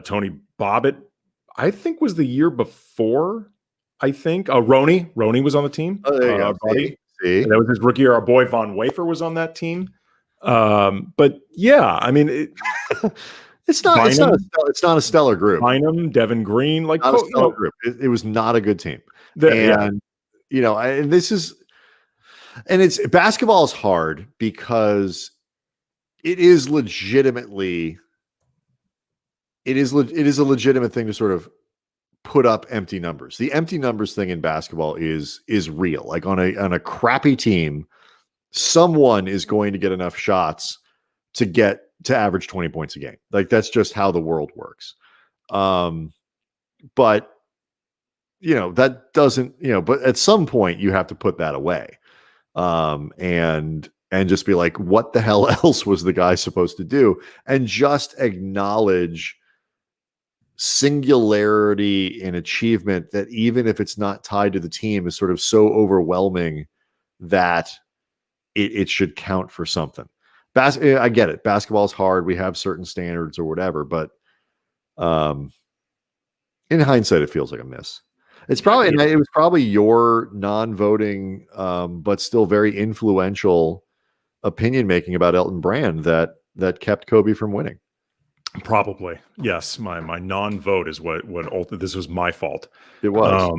Tony Bobbitt, I think, was the year before. I think Roney was on the team. Oh, there you go. See? That was his rookie year. Our boy Von Wafer was on that team. But yeah, I mean, it's not a stellar group. Bynum, Devin Green, like, not a stellar group. It was not a good team. You know, and it's basketball is hard because it is a legitimate thing to sort of put up empty numbers. The empty numbers thing in basketball is real. Like on a crappy team, someone is going to get enough shots to average 20 points a game. Like, that's just how the world works. but that doesn't, but at some point you have to put that away. And just be like, what the hell else was the guy supposed to do? And just acknowledge singularity in achievement that, even if it's not tied to the team, is sort of so overwhelming that it should count for something. I get it. Basketball is hard. We have certain standards or whatever, but in hindsight, it feels like a miss. It was probably your non-voting, but still very influential opinion making about Elton Brand that kept Kobe from winning. Probably, yes. My non-vote is what this was my fault. It was.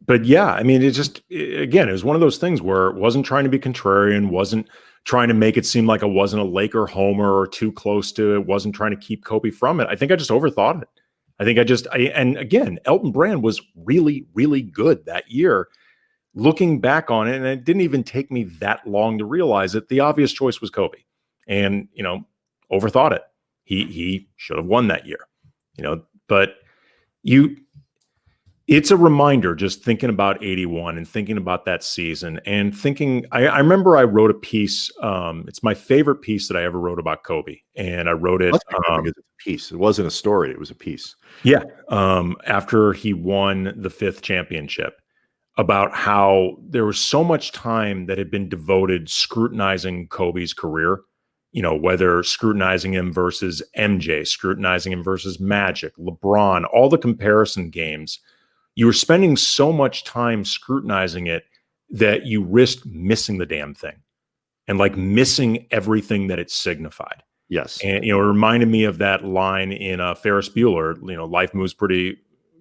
But yeah, I mean, again, it was one of those things where it wasn't trying to be contrarian, wasn't trying to make it seem like I wasn't a Laker homer or too close to it, wasn't trying to keep Kobe from it. I think I just overthought it. And again, Elton Brand was really, really good that year. Looking back on it, and it didn't even take me that long to realize it, the obvious choice was Kobe. And, overthought it. He should have won that year, but it's a reminder just thinking about 81 and thinking about that season and thinking, I remember I wrote a piece. It's my favorite piece that I ever wrote about Kobe. And I wrote it because it's a piece. It wasn't a story. It was a piece. Yeah. After he won the 5th championship, about how there was so much time that had been devoted scrutinizing Kobe's career. Whether scrutinizing him versus MJ, scrutinizing him versus Magic, LeBron, all the comparison games, you were spending so much time scrutinizing it that you risked missing the damn thing and missing everything that it signified. Yes. And, it reminded me of that line in Ferris Bueller, life moves pretty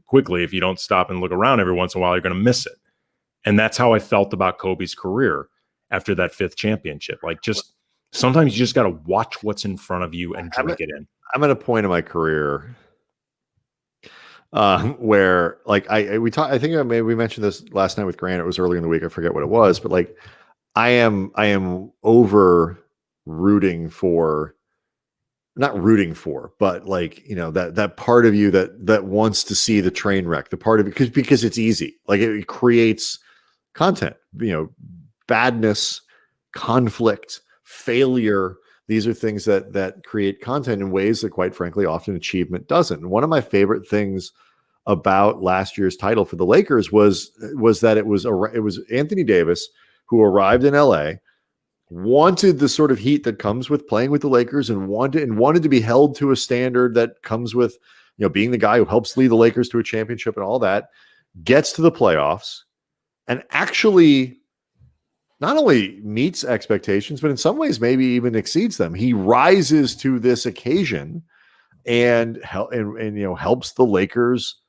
quickly. If you don't stop and look around every once in a while, you're going to miss it. And that's how I felt about Kobe's career after that 5th championship. Sometimes you just got to watch what's in front of you and drink it in. I'm at a point in my career where we mentioned this last night with Grant. It was early in the week. I forget what it was, but I am over rooting for, not rooting for, but that part of you that wants to see the train wreck, the part of it, because it's easy. It creates content, badness, conflict, failure. These are things that create content in ways that, quite frankly, often achievement doesn't. And one of my favorite things about last year's title for the Lakers was that it was Anthony Davis who arrived in LA, wanted the sort of heat that comes with playing with the Lakers, and wanted to be held to a standard that comes with being the guy who helps lead the Lakers to a championship and all that, gets to the playoffs and actually not only meets expectations, but in some ways maybe even exceeds them. He rises to this occasion and helps the Lakers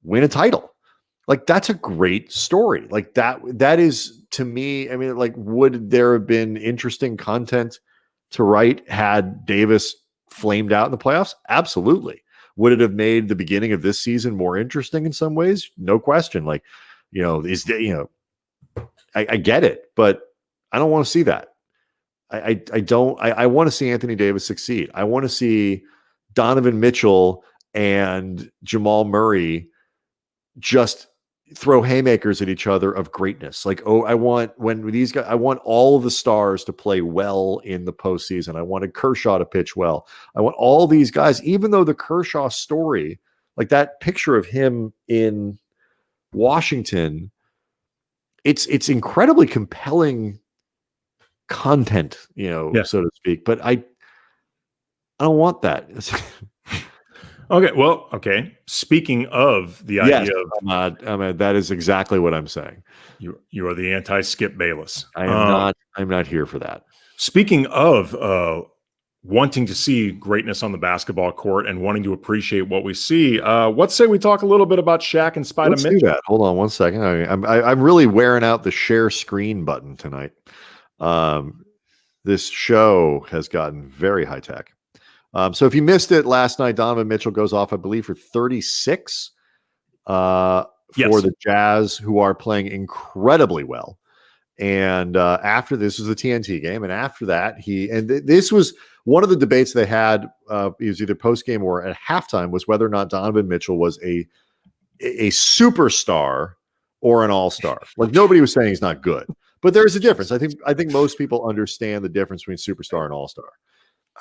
win a title. That's a great story. That is, to me, I mean, would there have been interesting content to write had Davis flamed out in the playoffs? Absolutely. Would it have made the beginning of this season more interesting in some ways? No question. I get it, but I don't want to see that. I don't. I want to see Anthony Davis succeed. I want to see Donovan Mitchell and Jamal Murray just throw haymakers at each other of greatness. I want all of the stars to play well in the postseason. I wanted Kershaw to pitch well. I want all these guys, even though the Kershaw story, that picture of him in Washington, it's incredibly compelling content, so to speak. But I don't want that. Okay. Well, okay. Speaking of the idea of that is exactly what I'm saying. You are the anti-Skip Bayless. I'm not here for that. Speaking of wanting to see greatness on the basketball court and wanting to appreciate what we see, let's say we talk a little bit about Shaq and Spider Mitchell. Let's do that. Hold on one second. I'm really wearing out the share screen button tonight. This show has gotten very high tech. So if you missed it last night, Donovan Mitchell goes off, I believe, for 36 for the Jazz, who are playing incredibly well. And after this was the TNT game, and after that this was one of the debates they had. It was either post game or at halftime, was whether or not Donovan Mitchell was a superstar or an all-star. Like, nobody was saying he's not good, but there is a difference. I think most people understand the difference between superstar and all-star.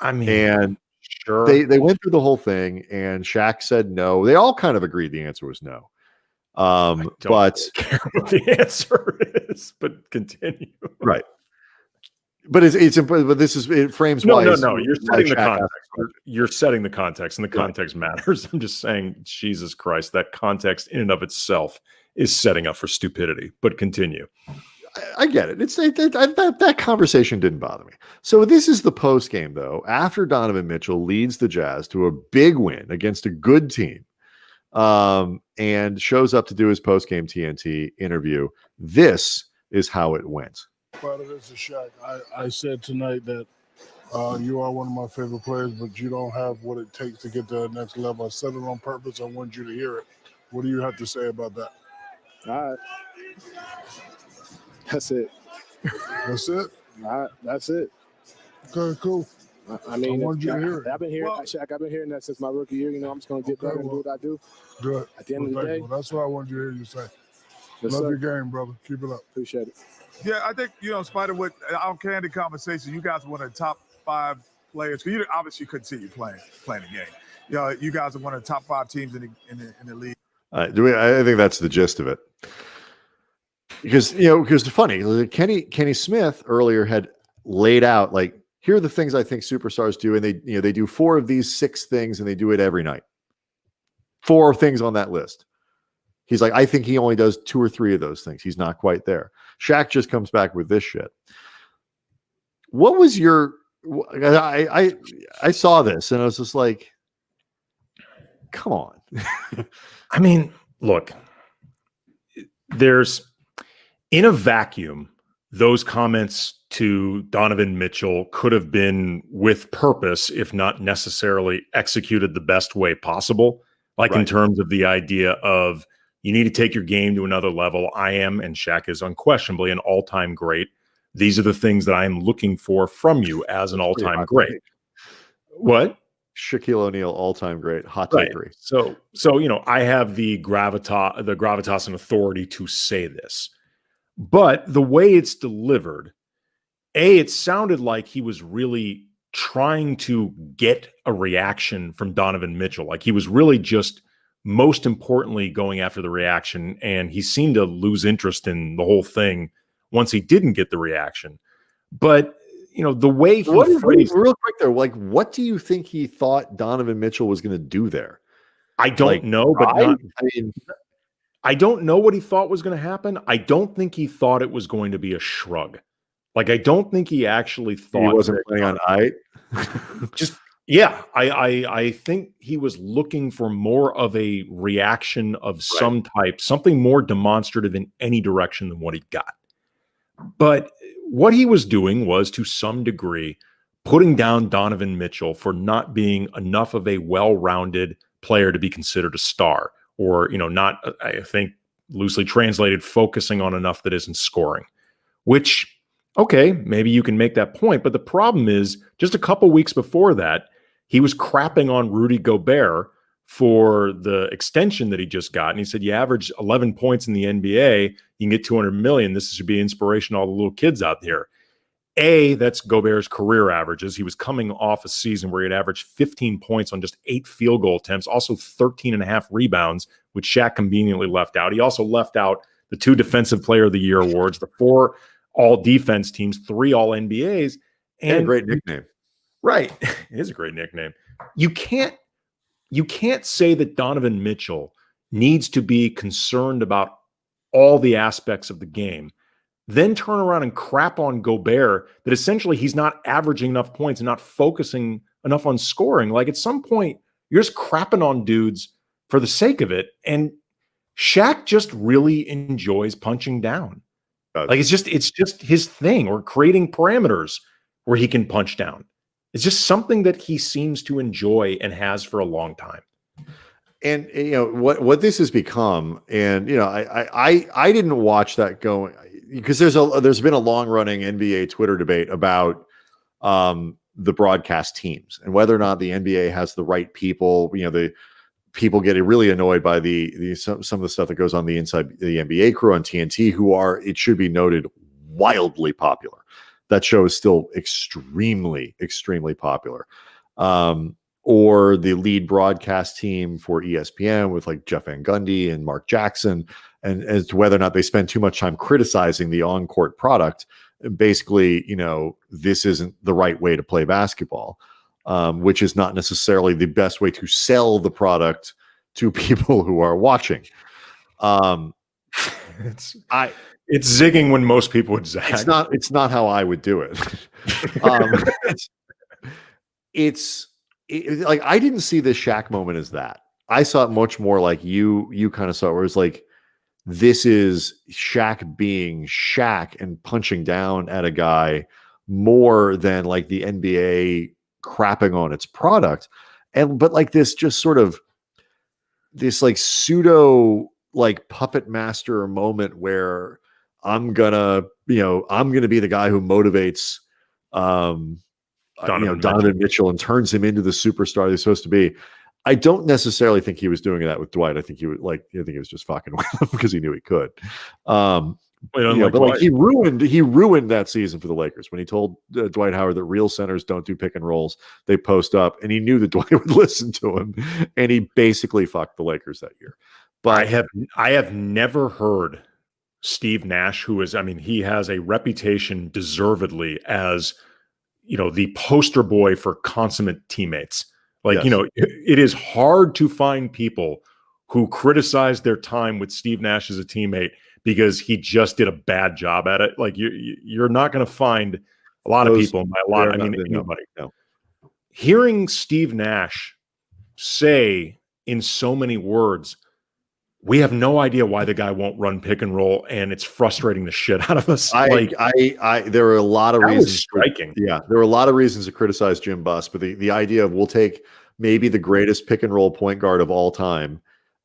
I mean, and sure, they went through the whole thing, and Shaq said no. They all kind of agreed the answer was no. But care what the answer is, but continue. Right. But it's important. But it frames no. why. You're setting the Shaq context. You're setting the context, and the context matters. I'm just saying, Jesus Christ, that context in and of itself is setting up for stupidity. But continue. I get it. It's that conversation didn't bother me. So this is the post game, though. After Donovan Mitchell leads the Jazz to a big win against a good team, and shows up to do his post game TNT interview. This is how it went. Part of this is Shaq. I said tonight that you are one of my favorite players, but you don't have what it takes to get to the next level. I said it on purpose. I want you to hear it. What do you have to say about that? All right. That's it. That's it? All right. That's it. Okay, cool. I mean, I want you to hear it. I've been hearing, Shaq, I've been hearing that since my rookie year. I'm just going to get better and do what I do. Good. At the end of the day. That's what I want you to hear you say. Yes, Love sir. your game, brother. Keep it up. Appreciate it. Yeah, I think, in spite of what our candid conversation, you guys are one of the top 5 players. You obviously couldn't see you playing the game. You guys are one of the top 5 teams in the league. I think that's the gist of it. Because it's funny. Kenny Smith earlier had laid out, like, here are the things I think superstars do, and they do 4 of these 6 things, and they do it every night. 4 things on that list. He's like, I think he only does 2 or 3 of those things. He's not quite there. Shaq just comes back with this shit. What was your? I saw this and I was just like, come on. I mean, look, there's in a vacuum, those comments to Donovan Mitchell could have been with purpose, if not necessarily executed the best way possible. Like, in terms of the idea of, you need to take your game to another level. I am, and Shaq is unquestionably an all-time great. These are the things that I am looking for from you as an all-time great. What? Shaquille O'Neal, all-time great. Hot takery. So I have the gravitas and authority to say this. But the way it's delivered, it sounded like he was really trying to get a reaction from Donovan Mitchell. Like, he was really just, most importantly, going after the reaction, and he seemed to lose interest in the whole thing once he didn't get the reaction. But the way he phrased, real quick there, like, what do you think he thought Donovan Mitchell was going to do there? I don't know, but I don't know what he thought was going to happen. I don't think he thought it was going to be a shrug. Like, I don't think he actually thought he wasn't planning on I. Yeah, I think he was looking for more of a reaction of some type, something more demonstrative in any direction than what he got. But what he was doing was, to some degree, putting down Donovan Mitchell for not being enough of a well-rounded player to be considered a star, or, not, I think, loosely translated, focusing on enough that isn't scoring, which, okay, maybe you can make that point. But the problem is, just a couple weeks before that, he was crapping on Rudy Gobert for the extension that he just got. And he said, you average 11 points in the NBA, you can get $200 million. This should be inspiration to all the little kids out there. That's Gobert's career averages. He was coming off a season where he had averaged 15 points on just 8 field goal attempts, also 13.5 rebounds, which Shaq conveniently left out. He also left out the 2 Defensive Player of the Year awards, the 4 all-defense teams, 3 all-NBAs. And a great nickname. Right. It is a great nickname. You can't say that Donovan Mitchell needs to be concerned about all the aspects of the game, then turn around and crap on Gobert that essentially he's not averaging enough points and not focusing enough on scoring. Like, at some point, you're just crapping on dudes for the sake of it. And Shaq just really enjoys punching down. Like, it's just his thing, or creating parameters where he can punch down. It's just something that he seems to enjoy and has for a long time. And what this has become, and I didn't watch that going. because there's been a long running NBA Twitter debate about the broadcast teams and whether or not the NBA has the right people. The people get really annoyed by some of the stuff that goes on the inside the NBA crew on TNT, who are, it should be noted, wildly popular. That show is still extremely, extremely popular. Or the lead broadcast team for ESPN with like Jeff Van Gundy and Mark Jackson, and as to whether or not they spend too much time criticizing the on-court product. Basically, this isn't the right way to play basketball, which is not necessarily the best way to sell the product to people who are watching. It's zigging when most people would zag. It's not how I would do it. Like, I didn't see this Shaq moment as that. I saw it much more like you kind of saw it, where it's like, this is Shaq being Shaq and punching down at a guy more than like the NBA crapping on its product. But like this just sort of this like pseudo like puppet master moment where I'm gonna be the guy who motivates Donovan Mitchell and turns him into the superstar he's supposed to be. I don't necessarily think he was doing that with Dwight. I think he was just fucking with him because he knew he could. But like he ruined that season for the Lakers when he told Dwight Howard that real centers don't do pick and rolls, they post up, and he knew that Dwight would listen to him, and he basically fucked the Lakers that year. But I have never heard Steve Nash, he has a reputation deservedly as the poster boy for consummate teammates. Like, yes. It is hard to find people who criticize their time with Steve Nash as a teammate because he just did a bad job at it. Like, you're not going to find a lot of people. Anybody. No. Hearing Steve Nash say in so many words, we have no idea why the guy won't run pick and roll, and it's frustrating the shit out of us. There are a lot of reasons. Striking. There are a lot of reasons to criticize Jim Buss, but the idea of we'll take maybe the greatest pick and roll point guard of all time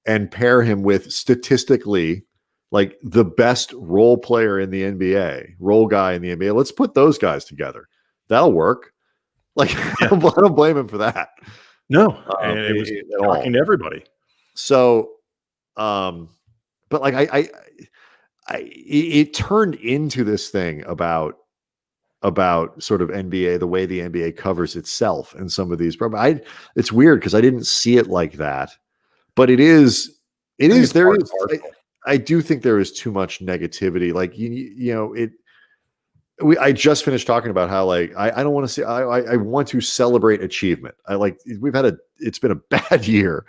and pair him with statistically like the best role player in the NBA, role guy in the NBA. Let's put those guys together. That'll work. Like, I don't blame him for that. No, and it was shocking to everybody. So. But like it turned into this thing about sort of NBA, the way the NBA covers itself and some of these problems. It's weird because I didn't see it like that, but it is I do think there is too much negativity. Like, I just finished talking about how like I don't want to see. I want to celebrate achievement. It's been a bad year.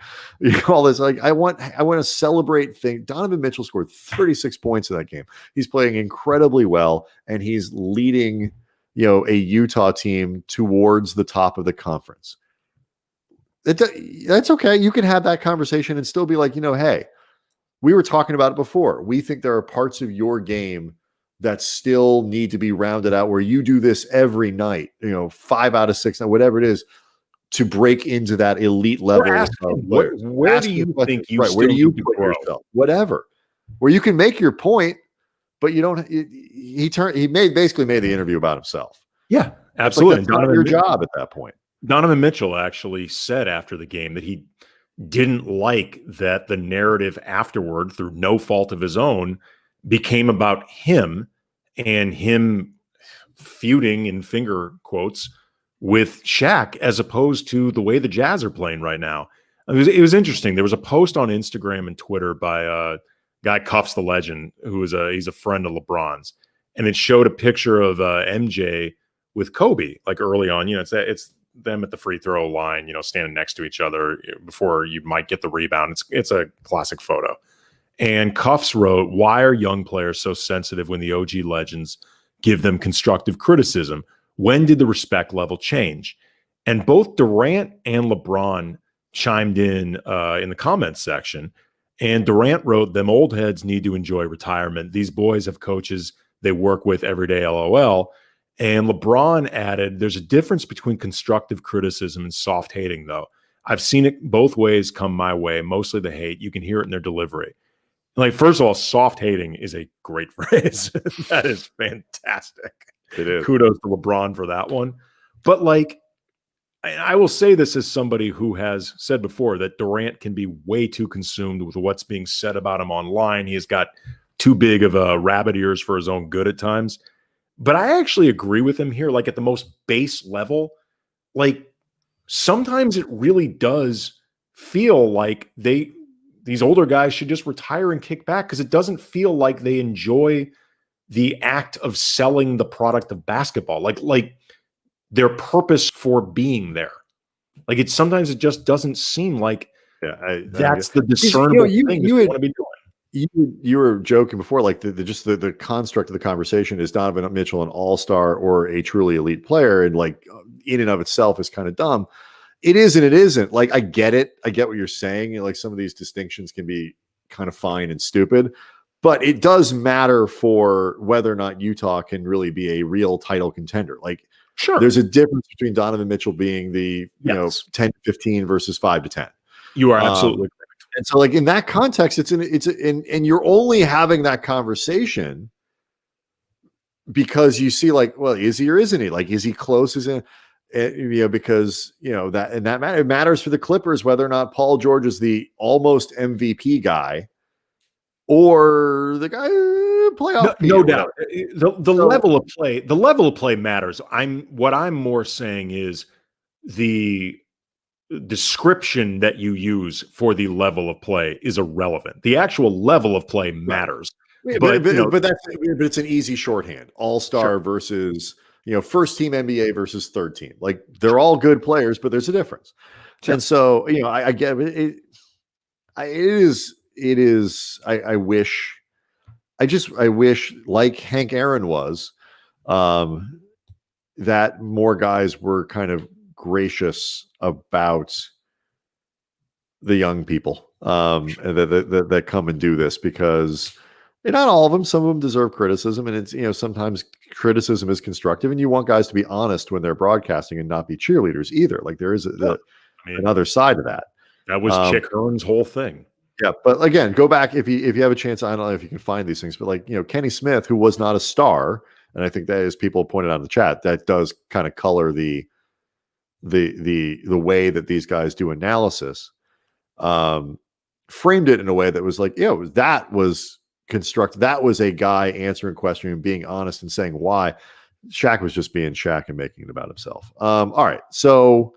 All this like I want to celebrate things. Donovan Mitchell scored 36 points in that game. He's playing incredibly well, and he's leading a Utah team towards the top of the conference. That's okay. You can have that conversation and still be like, hey, we were talking about it before. We think there are parts of your game that still need to be rounded out where you do this every night, 5 out of 6, whatever it is, to break into that elite level. Where do you think you where do you put yourself? Whatever, where you can make your point, but you don't. He basically made the interview about himself. Yeah, absolutely. Like, that's not your job at that point. Donovan Mitchell actually said after the game that he didn't like that the narrative afterward, through no fault of his own, became about him and him feuding, in finger quotes, with Shaq, as opposed to the way the Jazz are playing right now. It was interesting. There was a post on Instagram and Twitter by a guy, Cuffs the Legend, he's a friend of LeBron's, and it showed a picture of MJ with Kobe, like early on. It's them at the free throw line, standing next to each other before you might get the rebound. It's a classic photo. And Cuffs wrote, "Why are young players so sensitive when the OG legends give them constructive criticism? When did the respect level change?" And both Durant and LeBron chimed in the comments section. And Durant wrote, "Them old heads need to enjoy retirement. These boys have coaches they work with every day, LOL." And LeBron added, "There's a difference between constructive criticism and soft hating, though. I've seen it both ways come my way, mostly the hate. You can hear it in their delivery." Like, first of all, soft hating is a great phrase. That is fantastic. It is. Kudos to LeBron for that one. But like, I will say this as somebody who has said before that Durant can be way too consumed with what's being said about him online. He has got too big of a rabbit ears for his own good at times. But I actually agree with him here. Like, at the most base level, like, sometimes it really does feel like these older guys should just retire and kick back, because it doesn't feel like they enjoy the act of selling the product of basketball. Like their purpose for being there. Like, sometimes it just doesn't seem like that's the discernible thing you want to be doing. You were joking before, like the construct of the conversation is Donovan Mitchell an all-star or a truly elite player, and like in and of itself is kind of dumb. It is and it isn't. Like, I get it. I get what you're saying. You know, like, some of these distinctions can be kind of fine and stupid, but it does matter for whether or not Utah can really be a real title contender. Like, sure, there's a difference between Donovan Mitchell being the 10-15 versus 5-10. You are absolutely correct. And so, like, in that context, and you're only having that conversation because you see, like, well, is he or isn't he? Like, is he close? Because it matters for the Clippers whether or not Paul George is the almost MVP guy or the guy playoff. No doubt. The level of play matters. What I'm more saying is the description that you use for the level of play is irrelevant. The actual level of play matters. But it's an easy shorthand. All-star versus, first team NBA versus third team. Like, they're all good players, but there's a difference. Sure. And so, I get it. I wish, like Hank Aaron was, that more guys were kind of gracious about the young people that come and do this, because not all of them, some of them deserve criticism, and it's, sometimes criticism is constructive, and you want guys to be honest when they're broadcasting and not be cheerleaders either. Like, there is another side to that. That was Chick Hearn's whole thing. Yeah, but again, go back if you have a chance. I don't know if you can find these things, but like, Kenny Smith, who was not a star, and I think that, as people pointed out in the chat, that does kind of color the way that these guys do analysis. Framed it in a way that was like, that was constructed. That was a guy answering questions and being honest and saying why. Shaq was just being Shaq and making it about himself. All right, so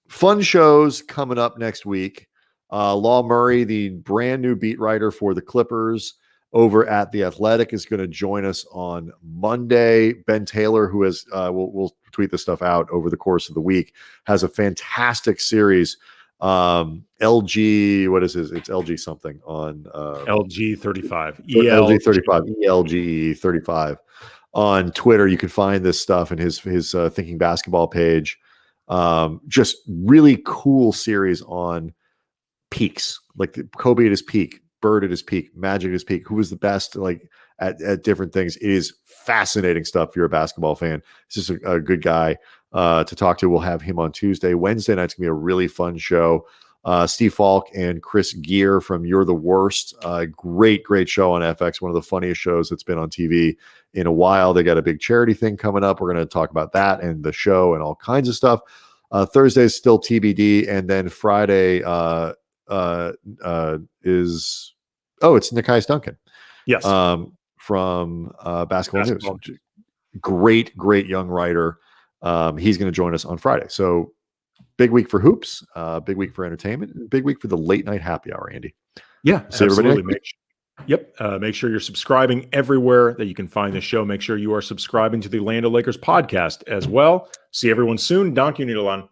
fun shows coming up next week. Law Murray, the brand new beat writer for the Clippers over at The Athletic, is going to join us on Monday. Ben Taylor, who has we'll tweet this stuff out over the course of the week, has a fantastic series. LG, what is this? It's LG something on LG 35. LG 35. ELGE 35 on Twitter. You can find this stuff in his Thinking Basketball page. Just really cool series on peaks, like Kobe at his peak, Bird at his peak, Magic at his peak, who was the best, like at different things. It is fascinating stuff if you're a basketball fan. He's just a good guy to talk to. We'll have him on Tuesday. Wednesday night's gonna be a really fun show. Steve Falk and Chris Gear from You're the Worst. Great show on FX. One of the funniest shows that's been on TV in a while. They got a big charity thing coming up. We're going to talk about that and the show and all kinds of stuff. Thursday is still TBD, and then Friday it's Nikias Duncan. Yes. From Basketball News. Great young writer. He's going to join us on Friday. So big week for hoops, big week for entertainment, big week for the late night happy hour, Andy. Yeah, see absolutely. Everybody. Make sure you're subscribing everywhere that you can find the show. Make sure you are subscribing to the Land O'Lakers podcast as well. See everyone soon. Donk, you need a line.